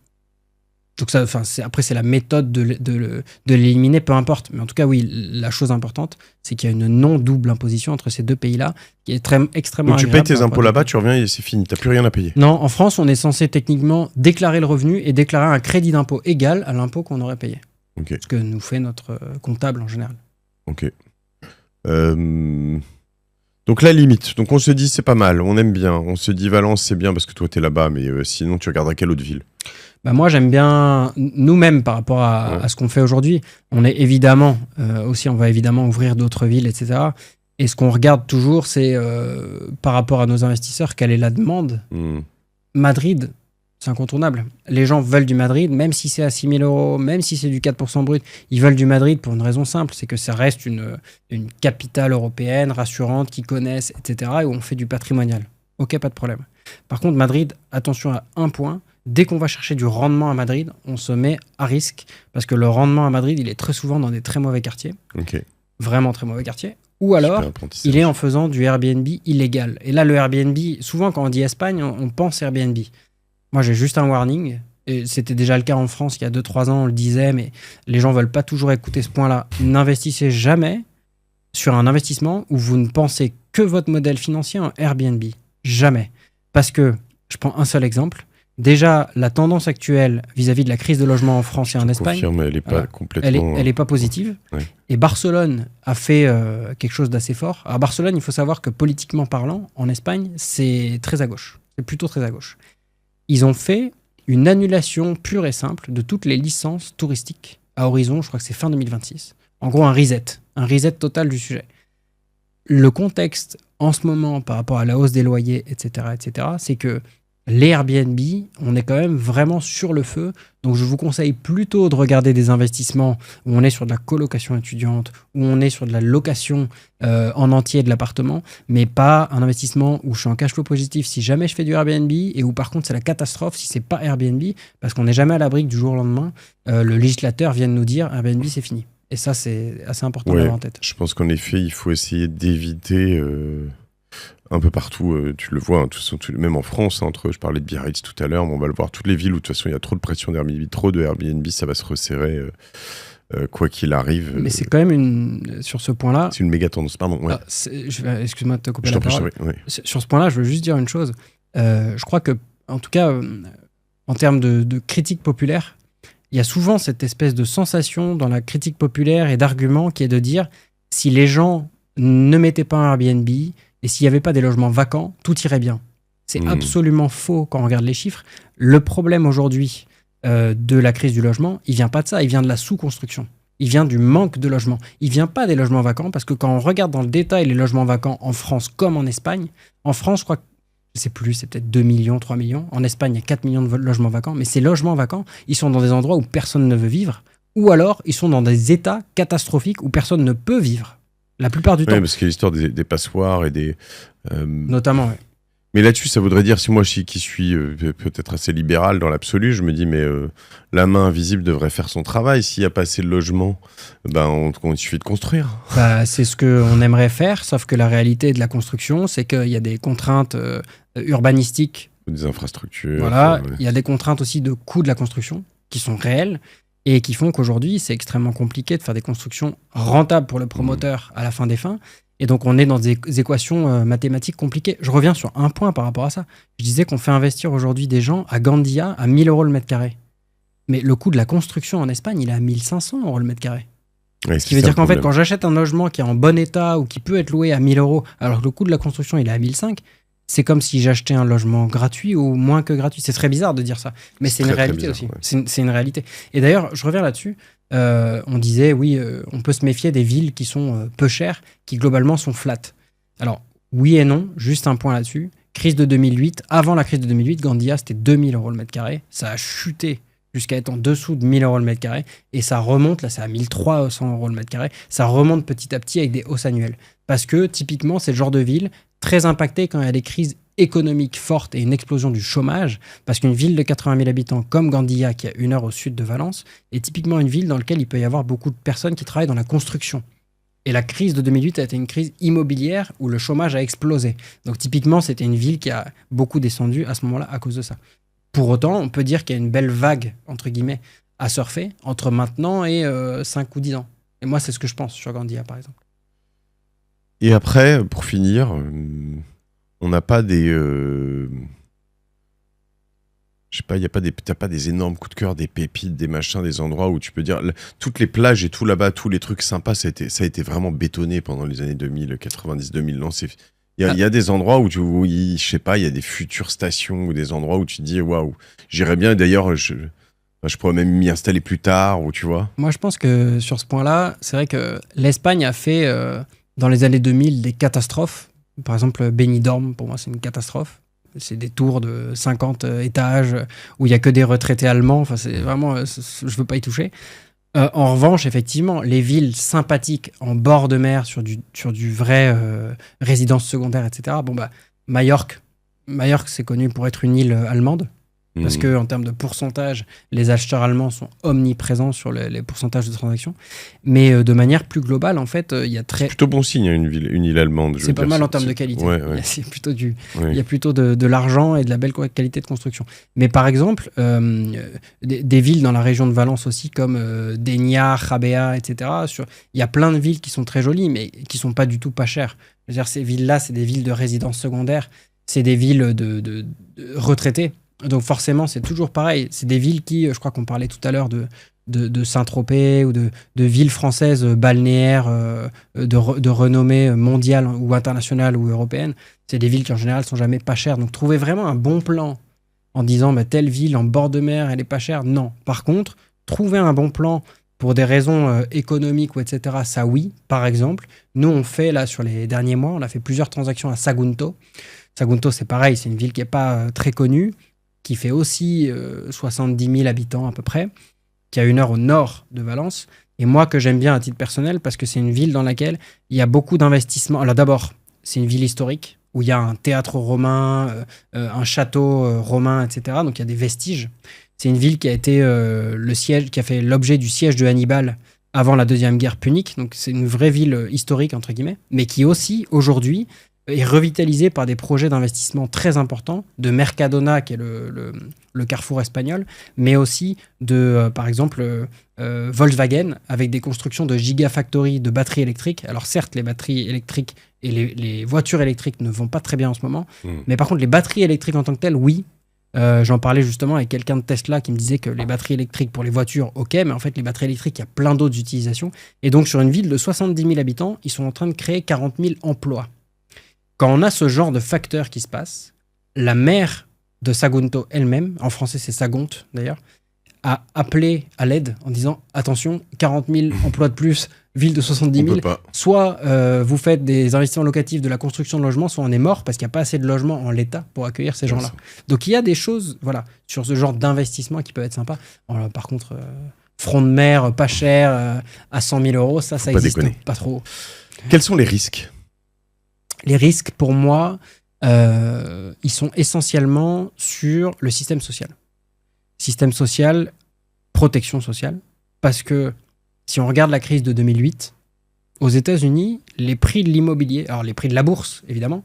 Speaker 2: Donc ça, après, c'est la méthode de l'éliminer, peu importe. Mais en tout cas, oui, la chose importante, c'est qu'il y a une non-double imposition entre ces deux pays-là, qui est extrêmement
Speaker 1: agréable. Donc tu payes tes impôts là-bas, tu reviens et c'est fini, tu n'as plus rien à payer.
Speaker 2: Non, en France, on est censé techniquement déclarer le revenu et déclarer un crédit d'impôt égal à l'impôt qu'on aurait payé.
Speaker 1: Okay.
Speaker 2: Ce que nous fait notre comptable en général.
Speaker 1: Ok. Donc la limite, donc on se dit c'est pas mal, on aime bien, on se dit Valence c'est bien parce que toi t'es là-bas, mais sinon tu regarderais quelle autre ville?
Speaker 2: Moi j'aime bien nous-mêmes par rapport à ce qu'on fait aujourd'hui. On est évidemment, on va évidemment ouvrir d'autres villes, etc. Et ce qu'on regarde toujours, c'est par rapport à nos investisseurs, quelle est la demande. Madrid, c'est incontournable. Les gens veulent du Madrid, même si c'est à 6 000 €, même si c'est du 4% brut. Ils veulent du Madrid pour une raison simple, c'est que ça reste une capitale européenne, rassurante, qu'ils connaissent, etc. et où on fait du patrimonial. Ok, pas de problème. Par contre, Madrid, attention à un point, dès qu'on va chercher du rendement à Madrid, on se met à risque, parce que le rendement à Madrid, il est très souvent dans des très mauvais quartiers.
Speaker 1: Okay.
Speaker 2: Vraiment très mauvais quartiers. Ou
Speaker 1: Super
Speaker 2: alors,
Speaker 1: apprentissage.
Speaker 2: il est en faisant du Airbnb illégal. Et là, le Airbnb, souvent quand on dit Espagne, on pense Airbnb. Moi, j'ai juste un warning. Et c'était déjà le cas en France il y a 2-3 ans, on le disait, mais les gens veulent pas toujours écouter ce point-là. N'investissez jamais sur un investissement où vous ne pensez que votre modèle financier en Airbnb. Jamais. Parce que, je prends un seul exemple, déjà, la tendance actuelle vis-à-vis de la crise de logement en France et en Espagne,
Speaker 1: Confirme, elle est pas complètement.
Speaker 2: elle est pas positive.
Speaker 1: Ouais.
Speaker 2: Et Barcelone a fait quelque chose d'assez fort. À Barcelone, il faut savoir que politiquement parlant, en Espagne, c'est très à gauche. C'est plutôt très à gauche. Ils ont fait une annulation pure et simple de toutes les licences touristiques à horizon, je crois que c'est fin 2026. En gros, un reset total du sujet. Le contexte en ce moment par rapport à la hausse des loyers, etc., c'est que les Airbnb, on est quand même vraiment sur le feu. Donc, je vous conseille plutôt de regarder des investissements où on est sur de la colocation étudiante, où on est sur de la location en entier de l'appartement, mais pas un investissement où je suis en cash flow positif si jamais je fais du Airbnb et où par contre c'est la catastrophe si c'est pas Airbnb, parce qu'on n'est jamais à l'abri que du jour au lendemain, le législateur vienne nous dire Airbnb c'est fini. Et ça, c'est assez important d'avoir en tête.
Speaker 1: Je pense qu'en effet, il faut essayer d'éviter un peu partout. Tu le vois, même en France, je parlais de Biarritz tout à l'heure, mais on va le voir, toutes les villes où de toute façon il y a trop de pression d'Airbnb, trop de Airbnb, ça va se resserrer quoi qu'il arrive.
Speaker 2: Mais c'est quand même sur ce point-là.
Speaker 1: C'est une méga tendance, pardon. Ouais.
Speaker 2: Excuse-moi de te couper
Speaker 1: Je
Speaker 2: la
Speaker 1: t'en prie,
Speaker 2: parole.
Speaker 1: ouais.
Speaker 2: Sur ce point-là, je veux juste dire une chose. Je crois que, en tout cas, en termes de critique populaire, il y a souvent cette espèce de sensation dans la critique populaire et d'argument qui est de dire si les gens ne mettaient pas un Airbnb et s'il n'y avait pas des logements vacants, tout irait bien. C'est absolument faux quand on regarde les chiffres. Le problème aujourd'hui de la crise du logement, il vient pas de ça, il vient de la sous-construction. Il vient du manque de logements. Il vient pas des logements vacants parce que quand on regarde dans le détail les logements vacants en France comme en Espagne, en France, je crois que je sais plus, c'est peut-être 2 millions, 3 millions. En Espagne, il y a 4 millions de logements vacants. Mais ces logements vacants, ils sont dans des endroits où personne ne veut vivre. Ou alors, ils sont dans des états catastrophiques où personne ne peut vivre. La plupart du temps.
Speaker 1: Oui, parce qu'il y a l'histoire des passoires et des...
Speaker 2: Notamment, oui.
Speaker 1: Mais là-dessus, ça voudrait dire, si moi qui suis peut-être assez libéral dans l'absolu, je me dis, mais la main invisible devrait faire son travail. S'il n'y a pas assez de logements, il suffit de construire.
Speaker 2: C'est ce qu'on aimerait faire, sauf que la réalité de la construction, c'est qu'il y a des contraintes urbanistiques.
Speaker 1: Des infrastructures.
Speaker 2: Voilà, il y a des contraintes aussi de coût de la construction qui sont réelles et qui font qu'aujourd'hui, c'est extrêmement compliqué de faire des constructions rentables pour le promoteur à la fin des fins. Et donc, on est dans des équations mathématiques compliquées. Je reviens sur un point par rapport à ça. Je disais qu'on fait investir aujourd'hui des gens à Gandia à 1 000 € le mètre carré. Mais le coût de la construction en Espagne, il est à 1 500 € le mètre carré. Ce qui veut dire qu'en fait, quand j'achète un logement qui est en bon état ou qui peut être loué à 1 000 €, alors que le coût de la construction, il est à 1 500, c'est comme si j'achetais un logement gratuit ou moins que gratuit. C'est très bizarre de dire ça, mais c'est une réalité aussi. Ouais. C'est une réalité. Et d'ailleurs, je reviens là-dessus. On disait, oui, on peut se méfier des villes qui sont peu chères, qui globalement sont flat. Alors, oui et non, juste un point là-dessus. Crise de 2008, avant la crise de 2008, Gandia, c'était 2 000 € le mètre carré. Ça a chuté jusqu'à être en dessous de 1 000 € le mètre carré. Et ça remonte, là, c'est à 1 300 € le mètre carré. Ça remonte petit à petit avec des hausses annuelles. Parce que, typiquement, c'est le genre de ville très impactée quand il y a des crises économique forte et une explosion du chômage, parce qu'une ville de 80 000 habitants comme Gandia, qui est à 1 heure au sud de Valence, est typiquement une ville dans laquelle il peut y avoir beaucoup de personnes qui travaillent dans la construction. Et la crise de 2008 a été une crise immobilière où le chômage a explosé. Donc typiquement, c'était une ville qui a beaucoup descendu à ce moment-là à cause de ça. Pour autant, on peut dire qu'il y a une belle vague, entre guillemets, à surfer entre maintenant et 5 ou 10 ans. Et moi, c'est ce que je pense sur Gandia, par exemple.
Speaker 1: Et après, pour finir... on n'a pas des... je sais pas, t'as pas des énormes coups de cœur, des pépites, des machins, des endroits où tu peux dire... Toutes les plages et tout là-bas, tous les trucs sympas, ça a été vraiment bétonné pendant les années 2000, 90, 2000. Non, il y a des endroits où je sais pas, il y a des futures stations ou des endroits où tu te dis, waouh, j'irais bien. D'ailleurs, je pourrais même m'y installer plus tard, ou tu vois.
Speaker 2: Moi, je pense que sur ce point-là, c'est vrai que l'Espagne a fait, dans les années 2000, des catastrophes. Par exemple, Benidorm, pour moi, c'est une catastrophe. C'est des tours de 50 étages où il n'y a que des retraités allemands. Enfin, c'est vraiment, je ne veux pas y toucher. En revanche, effectivement, les villes sympathiques en bord de mer, sur du vrai résidence secondaire, etc. Majorque, c'est connu pour être une île allemande. Parce que en termes de pourcentage, les acheteurs allemands sont omniprésents sur les pourcentages de transactions. Mais de manière plus globale, en fait, il y a très...
Speaker 1: C'est plutôt bon signe, une île allemande.
Speaker 2: C'est pas mal en termes de qualité.
Speaker 1: Ouais.
Speaker 2: C'est plutôt il y a plutôt de l'argent et de la belle qualité de construction. Mais par exemple, des villes dans la région de Valence aussi, comme Dénia, Jabea, etc. Il y a plein de villes qui sont très jolies, mais qui sont pas du tout pas chères. Je veux dire, ces villes-là, c'est des villes de résidence secondaire, c'est des villes de retraités. Donc forcément, c'est toujours pareil. C'est des villes qui, je crois qu'on parlait tout à l'heure de Saint-Tropez ou de villes françaises balnéaires de renommée mondiale ou internationale ou européenne. C'est des villes qui en général sont jamais pas chères. Donc trouver vraiment un bon plan en disant telle ville en bord de mer, elle est pas chère. Non. Par contre, trouver un bon plan pour des raisons économiques ou etc., ça oui. Par exemple, nous on fait là sur les derniers mois, on a fait plusieurs transactions à Sagunto. Sagunto, c'est pareil, c'est une ville qui est pas très connue, qui fait aussi 70 000 habitants à peu près, qui a 1 heure au nord de Valence. Et moi, que j'aime bien à titre personnel, parce que c'est une ville dans laquelle il y a beaucoup d'investissements. Alors d'abord, c'est une ville historique, où il y a un théâtre romain, un château romain, etc. Donc il y a des vestiges. C'est une ville qui a été le siège, qui a fait l'objet du siège de Hannibal avant la Deuxième Guerre punique. Donc c'est une vraie ville historique, entre guillemets, mais qui aussi, aujourd'hui, est revitalisé par des projets d'investissement très importants de Mercadona, qui est le carrefour espagnol, mais aussi de, par exemple, Volkswagen, avec des constructions de gigafactories de batteries électriques. Alors certes, les batteries électriques et les voitures électriques ne vont pas très bien en ce moment, mais par contre, les batteries électriques en tant que telles, oui. J'en parlais justement avec quelqu'un de Tesla qui me disait que les batteries électriques pour les voitures, ok, mais en fait, les batteries électriques, il y a plein d'autres utilisations. Et donc, sur une ville de 70 000 habitants, ils sont en train de créer 40 000 emplois. Quand on a ce genre de facteurs qui se passent, la maire de Sagunto elle-même, en français c'est Sagonte d'ailleurs, a appelé à l'aide en disant « Attention, 40 000 emplois de plus, ville de 70 000, soit vous faites des investissements locatifs de la construction de logements, soit on est mort parce qu'il n'y a pas assez de logements en l'état pour accueillir ces gens-là. » Donc il y a des choses sur ce genre d'investissement qui peuvent être sympas. Alors, par contre, front de mer, pas cher, à 100 000 euros, ça existe pas trop.
Speaker 1: Quels sont les risques ?
Speaker 2: Les risques, pour moi, ils sont essentiellement sur le système social. Système social, protection sociale. Parce que si on regarde la crise de 2008, aux États-Unis, les prix de l'immobilier, alors les prix de la bourse, évidemment,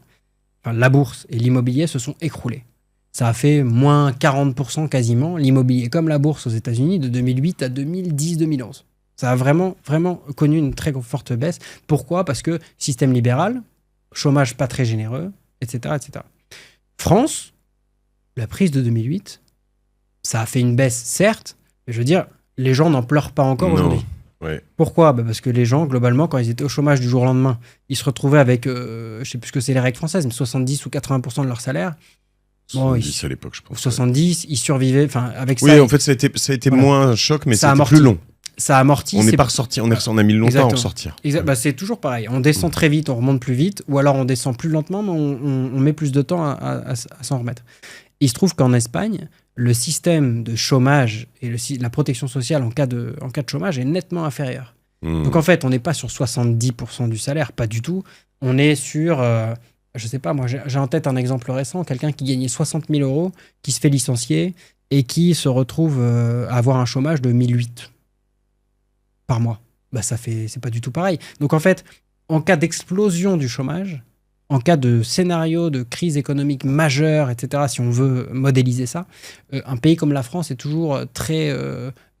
Speaker 2: enfin la bourse et l'immobilier se sont écroulés. Ça a fait moins 40% quasiment, l'immobilier comme la bourse aux États-Unis, de 2008 à 2010-2011. Ça a vraiment, vraiment connu une très forte baisse. Pourquoi ? Parce que système libéral, chômage pas très généreux, etc., etc. France, la crise de 2008, ça a fait une baisse, certes, mais je veux dire, les gens n'en pleurent pas encore aujourd'hui.
Speaker 1: Ouais.
Speaker 2: Pourquoi ? Parce que les gens, globalement, quand ils étaient au chômage du jour au lendemain, ils se retrouvaient avec, je sais plus ce que c'est les règles françaises, mais 70 ou 80% de leur salaire.
Speaker 1: 70 à l'époque, je pense.
Speaker 2: 70, ils survivaient, avec ça.
Speaker 1: Oui, en fait, ça a été moins un choc, mais ça a été plus long.
Speaker 2: Ça amortit.
Speaker 1: On n'est pas ressorti, on a mis longtemps à en ressortir.
Speaker 2: C'est toujours pareil. On descend très vite, on remonte plus vite, ou alors on descend plus lentement, mais on met plus de temps à s'en remettre. Il se trouve qu'en Espagne, le système de chômage et la protection sociale en cas de chômage est nettement inférieur. Donc en fait, on n'est pas sur 70% du salaire, pas du tout. On est sur, je sais pas, moi j'ai en tête un exemple récent, quelqu'un qui gagnait 60 000 euros, qui se fait licencier et qui se retrouve à avoir un chômage de 1008 par mois. C'est pas du tout pareil. Donc en fait, en cas d'explosion du chômage, en cas de scénario de crise économique majeure, etc., si on veut modéliser ça, un pays comme la France est toujours très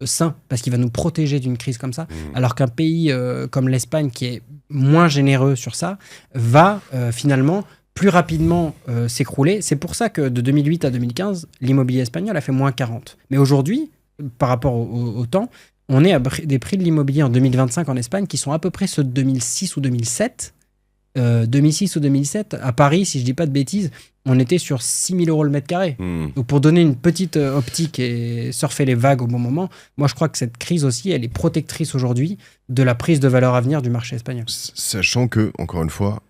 Speaker 2: sain, parce qu'il va nous protéger d'une crise comme ça, alors qu'un pays comme l'Espagne, qui est moins généreux sur ça, va finalement plus rapidement s'écrouler. C'est pour ça que de 2008 à 2015, l'immobilier espagnol a fait moins 40. Mais aujourd'hui, par rapport au temps, on est à des prix de l'immobilier en 2025 en Espagne qui sont à peu près ceux de 2006 ou 2007. 2006 ou 2007, à Paris, si je dis pas de bêtises, on était sur 6 000 euros le mètre carré. Donc pour donner une petite optique et surfer les vagues au bon moment, moi je crois que cette crise aussi, elle est protectrice aujourd'hui de la prise de valeur à venir du marché espagnol.
Speaker 1: Sachant que, encore une fois,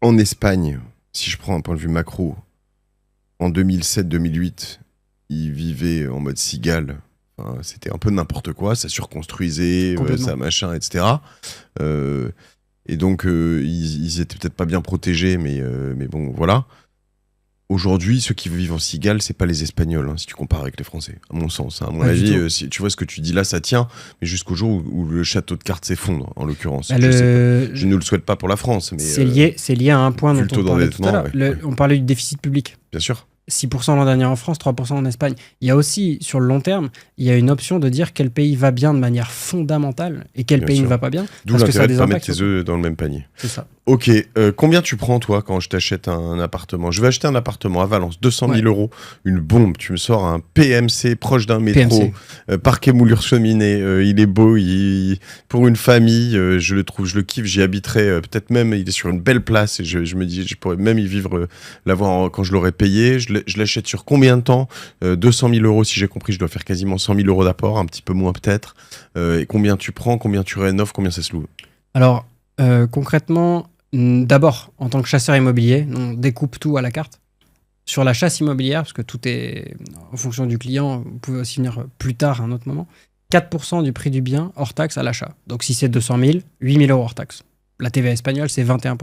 Speaker 1: en Espagne, si je prends un point de vue macro, en 2007-2008, ils vivaient en mode cigale. Enfin, c'était un peu n'importe quoi, ça surconstruisait, ça machin, etc. Et donc, ils étaient peut-être pas bien protégés, mais bon, voilà. Aujourd'hui, ceux qui vivent en cigale, c'est pas les Espagnols, si tu compares avec les Français, à mon sens. À mon avis, si tu vois ce que tu dis là, ça tient, mais jusqu'au jour où le château de cartes s'effondre, en l'occurrence. Je ne le souhaite pas pour la France. Mais
Speaker 2: c'est lié à un point dont on parlait tout à l'heure.
Speaker 1: Ouais.
Speaker 2: On parlait du déficit public.
Speaker 1: Bien sûr.
Speaker 2: 6% l'an dernier en France, 3% en Espagne. Il y a aussi, sur le long terme, il y a une option de dire quel pays va bien de manière fondamentale et quel pays ne va pas bien.
Speaker 1: D'où l'intérêt de ne pas mettre tes œufs dans le même panier.
Speaker 2: C'est ça.
Speaker 1: Ok, combien tu prends toi quand je t'achète un appartement? Je vais acheter un appartement à Valence, 200 000 euros, une bombe, tu me sors un PMC proche d'un métro, parquet moulure cheminée, il est beau, pour une famille, je le kiffe, j'y habiterai, peut-être même il est sur une belle place et je me dis je pourrais même y vivre, l'avoir quand je l'aurais payé, je l'achète sur combien de temps? 200 000 euros si j'ai compris, je dois faire quasiment 100 000 euros d'apport, un petit peu moins peut-être, et combien tu prends, combien tu rénoves, combien ça se loue?
Speaker 2: Alors concrètement, d'abord, en tant que chasseur immobilier, on découpe tout à la carte. Sur la chasse immobilière, parce que tout est en fonction du client, vous pouvez aussi venir plus tard à un autre moment, 4% du prix du bien hors taxe à l'achat. Donc si c'est 200 000, 8 000 euros hors taxe. La TVA espagnole, c'est 21%.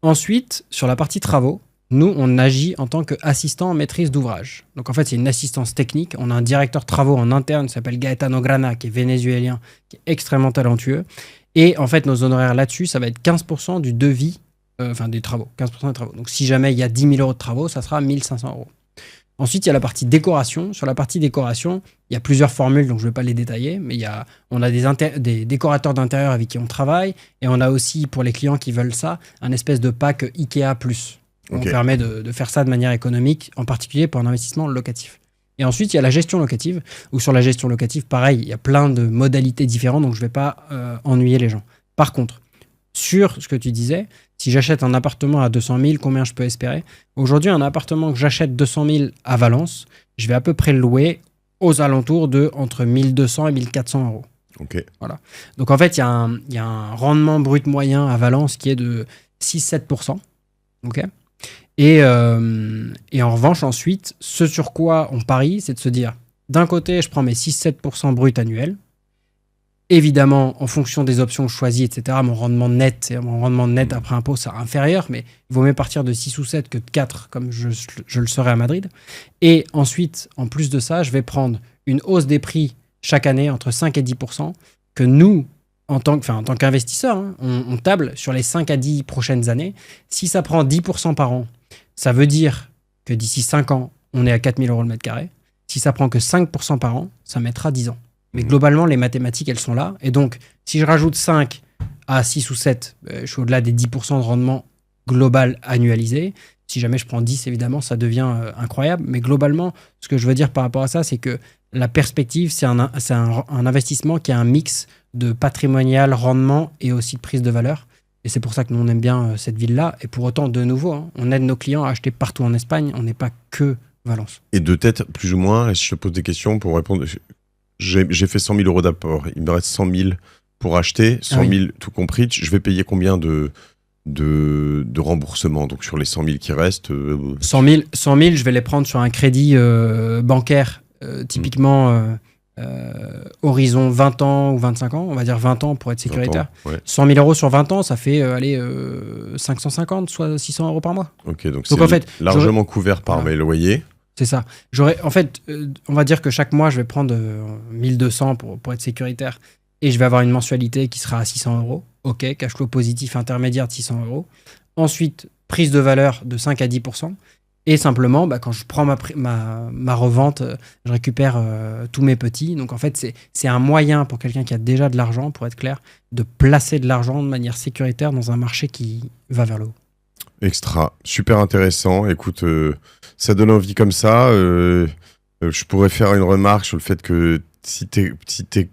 Speaker 2: Ensuite, sur la partie travaux, nous, on agit en tant qu'assistant en maîtrise d'ouvrage. Donc en fait, c'est une assistance technique. On a un directeur travaux en interne qui s'appelle Gaetano Grana, qui est vénézuélien, qui est extrêmement talentueux. Et en fait, nos honoraires là-dessus, ça va être 15% du devis, des travaux. 15% des travaux. Donc, si jamais il y a 10 000 euros de travaux, ça sera 1 500 euros. Ensuite, il y a la partie décoration. Sur la partie décoration, il y a plusieurs formules, donc je ne vais pas les détailler, mais on a des décorateurs d'intérieur avec qui on travaille. Et on a aussi, pour les clients qui veulent ça, un espèce de pack IKEA+. On permet de faire ça de manière économique, en particulier pour un investissement locatif. Et ensuite, il y a la gestion locative, où sur la gestion locative, pareil, il y a plein de modalités différentes, donc je ne vais pas ennuyer les gens. Par contre, sur ce que tu disais, si j'achète un appartement à 200 000, combien je peux espérer? Aujourd'hui, un appartement que j'achète 200 000 à Valence, je vais à peu près le louer aux alentours de entre 1 200 et 1 400 euros.
Speaker 1: Ok.
Speaker 2: Voilà. Donc en fait, il y a un rendement brut moyen à Valence qui est de 6-7%. Ok. Et en revanche, ensuite, ce sur quoi on parie, c'est de se dire, d'un côté, je prends mes 6-7% bruts annuels. Évidemment, en fonction des options que je choisis, etc., mon rendement net après impôt sera inférieur, mais il vaut mieux partir de 6 ou 7 que de 4, comme je le serai à Madrid. Et ensuite, en plus de ça, je vais prendre une hausse des prix chaque année entre 5 et 10%, que nous, en tant qu'investisseurs, on table sur les 5 à 10 prochaines années. Si ça prend 10% par an, ça veut dire que d'ici 5 ans, on est à 4 000 euros le mètre carré. Si ça prend que 5% par an, ça mettra 10 ans. Mais globalement, les mathématiques, elles sont là. Et donc, si je rajoute 5 à 6 ou 7, je suis au-delà des 10% de rendement global annualisé. Si jamais je prends 10, évidemment, ça devient incroyable. Mais globalement, ce que je veux dire par rapport à ça, c'est que la perspective, c'est un investissement qui a un mix de patrimonial, rendement et aussi de prise de valeur. Et c'est pour ça que nous, on aime bien cette ville-là. Et pour autant, de nouveau, on aide nos clients à acheter partout en Espagne. On n'est pas que Valence. Et
Speaker 1: de tête, plus ou moins, si je te pose des questions pour répondre, j'ai fait 100 000 euros d'apport. Il me reste 100 000 pour acheter, 100 000 tout compris. Je vais payer combien de remboursement, donc sur les 100 000 qui restent
Speaker 2: 100 000, je vais les prendre sur un crédit bancaire, typiquement horizon 20 ans ou 25 ans, on va dire 20 ans pour être sécuritaire. 100 000 euros sur 20 ans, ça fait 550, soit 600 euros par mois.
Speaker 1: Ok, donc c'est en fait, largement couvert par mes loyers.
Speaker 2: C'est ça. On va dire que chaque mois, je vais prendre 1200 pour être sécuritaire et je vais avoir une mensualité qui sera à 600 euros. Ok, cash flow positif intermédiaire de 600 euros. Ensuite, prise de valeur de 5 à 10%. Et simplement, quand je prends ma revente, je récupère tous mes petits. Donc en fait, c'est un moyen pour quelqu'un qui a déjà de l'argent, pour être clair, de placer de l'argent de manière sécuritaire dans un marché qui va vers le haut.
Speaker 1: Extra, super intéressant. Écoute, ça donne envie comme ça. Je pourrais faire une remarque sur le fait que si t'es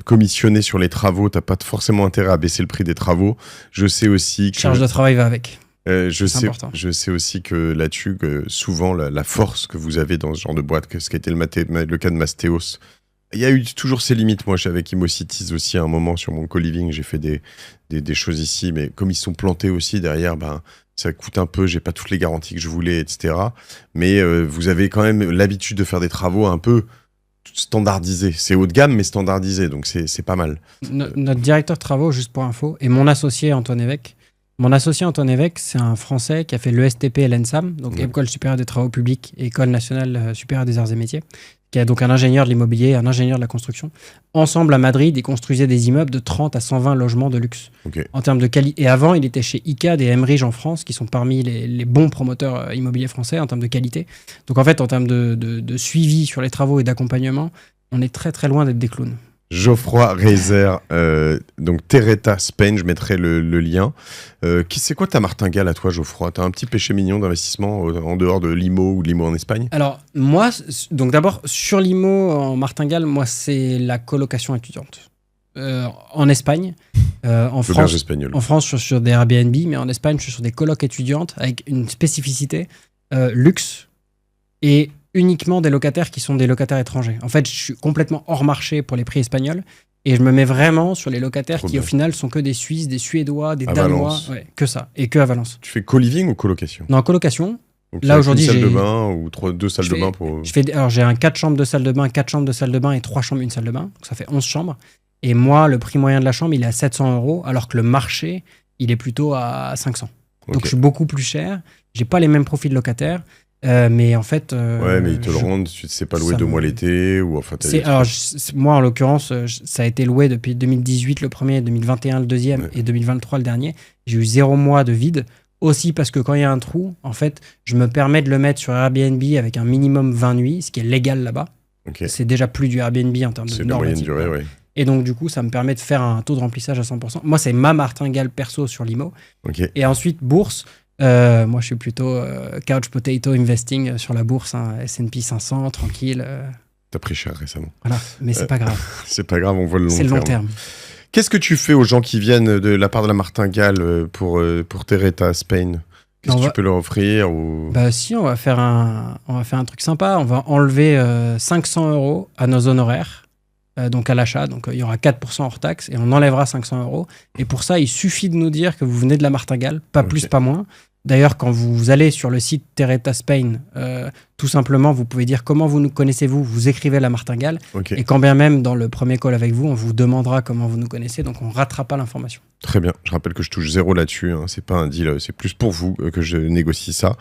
Speaker 1: commissionné sur les travaux, t'as pas forcément intérêt à baisser le prix des travaux. Je sais aussi que...
Speaker 2: Charge de travail va avec.
Speaker 1: Je sais aussi que là-dessus, souvent, la force que vous avez dans ce genre de boîte, ce qui a été le cas de Mastéos, il y a eu toujours ses limites. Moi, avec Immocities aussi, à un moment, sur mon co-living, j'ai fait des choses ici, mais comme ils sont plantés aussi derrière, ça coûte un peu, j'ai pas toutes les garanties que je voulais, etc. Mais vous avez quand même l'habitude de faire des travaux un peu standardisés. C'est haut de gamme, mais standardisé, donc c'est pas mal.
Speaker 2: Notre directeur de travaux, juste pour info, et mon associé Antoine Évêque. Mon associé Antoine Évêque, c'est un Français qui a fait l'ESTP et l'ENSAM, donc École supérieure des travaux publics et École nationale supérieure des arts et métiers, qui est donc un ingénieur de l'immobilier, un ingénieur de la construction. Ensemble, à Madrid, ils construisaient des immeubles de 30 à 120 logements de luxe. En termes de qualité. Et avant, il était chez Icade et Emerige en France, qui sont parmi les bons promoteurs immobiliers français en termes de qualité. Donc en fait, en termes de suivi sur les travaux et d'accompagnement, on est très très loin d'être des clowns.
Speaker 1: Geoffroy Reiser, donc Terreta Spain, je mettrai le lien. C'est quoi ta martingale à toi, Geoffroy? T'as un petit péché mignon d'investissement en dehors de l'IMO ou de l'IMO en Espagne?
Speaker 2: Alors, moi, donc d'abord, sur l'IMO en martingale, moi, c'est la colocation étudiante. En Espagne, en France, je suis sur des Airbnb, mais en Espagne, je suis sur des colocs étudiantes avec une spécificité luxe et uniquement des locataires qui sont des locataires étrangers. En fait, je suis complètement hors marché pour les prix espagnols et je me mets vraiment sur les locataires qui, au final, sont que des Suisses, des Suédois, des Danois, que ça, et que à Valence.
Speaker 1: Tu fais co-living ou colocation?
Speaker 2: Non, colocation.
Speaker 1: Donc, là, aujourd'hui, j'ai une salle de bain ou deux salles de bain pour...
Speaker 2: Alors, j'ai un 4 chambres de salle de bain, 4 chambres de salle de bain et 3 chambres, une salle de bain. Donc, ça fait 11 chambres. Et moi, le prix moyen de la chambre, il est à 700 €, alors que le marché, il est plutôt à 500. Donc, je suis beaucoup plus cher. J'ai pas les mêmes profils de locataires. Mais en fait...
Speaker 1: mais ils te le rendent, tu ne sais pas louer 2 mois l'été ou enfin...
Speaker 2: moi, en l'occurrence, ça a été loué depuis 2018 le premier, 2021 le deuxième et 2023 le dernier. J'ai eu 0 mois de vide. Aussi parce que quand il y a un trou, en fait, je me permets de le mettre sur Airbnb avec un minimum 20 nuits, ce qui est légal là-bas. C'est déjà plus du Airbnb en termes de normative. C'est de moyenne durée, Et donc, du coup, ça me permet de faire un taux de remplissage à 100%. Moi, c'est ma martingale perso sur l'IMO. Et ensuite, bourse... moi, je suis plutôt couch potato investing sur la bourse, S&P 500, tranquille.
Speaker 1: T'as pris cher récemment.
Speaker 2: Voilà, mais c'est pas grave.
Speaker 1: C'est pas grave, on voit le long terme.
Speaker 2: C'est le long terme.
Speaker 1: Qu'est-ce que tu fais aux gens qui viennent de la part de la martingale pour Terreta Spain? Qu'est-ce que tu peux leur offrir ou...
Speaker 2: Si, on va faire un truc sympa. On va enlever 500 € à nos honoraires. Donc à l'achat, donc il y aura 4% hors taxe et on enlèvera 500 €. Et pour ça, il suffit de nous dire que vous venez de la martingale, pas plus, pas moins. D'ailleurs, quand vous allez sur le site Terreta Spain, tout simplement, vous pouvez dire comment vous nous connaissez, vous écrivez la martingale. Et quand bien même, dans le premier call avec vous, on vous demandera comment vous nous connaissez, donc on ne ratera pas l'information.
Speaker 1: Très bien. Je rappelle que je touche 0 là-dessus. C'est pas un deal, c'est plus pour vous que je négocie ça.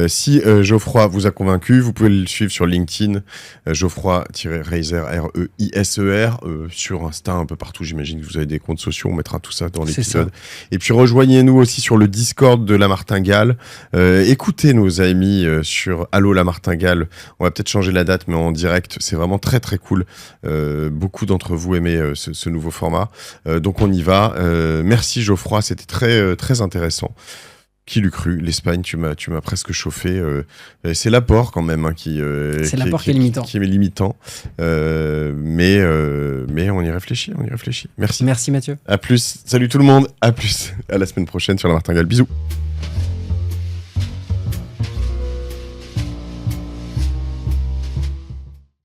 Speaker 1: Si Geoffroy vous a convaincu, vous pouvez le suivre sur LinkedIn, Geoffroy-Reiser, R-E-I-S-E-R, sur Insta, un peu partout. J'imagine que vous avez des comptes sociaux. On mettra tout ça dans l'épisode. Et puis rejoignez-nous aussi sur le Discord de la Martingale. Écoutez nos amis sur Allo la Martingale. On va peut-être changer la date, mais en direct, c'est vraiment très très cool. Beaucoup d'entre vous aimez ce nouveau format. Donc on y va. Merci Geoffroy, c'était très, très intéressant. Qui l'eût cru? L'Espagne, tu m'as presque chauffé. C'est l'apport quand même qui est limitant. Qui est limitant. Mais on y réfléchit, Merci.
Speaker 2: Merci Mathieu.
Speaker 1: À plus. Salut tout le monde. À plus. À la semaine prochaine sur la Martingale. Bisous.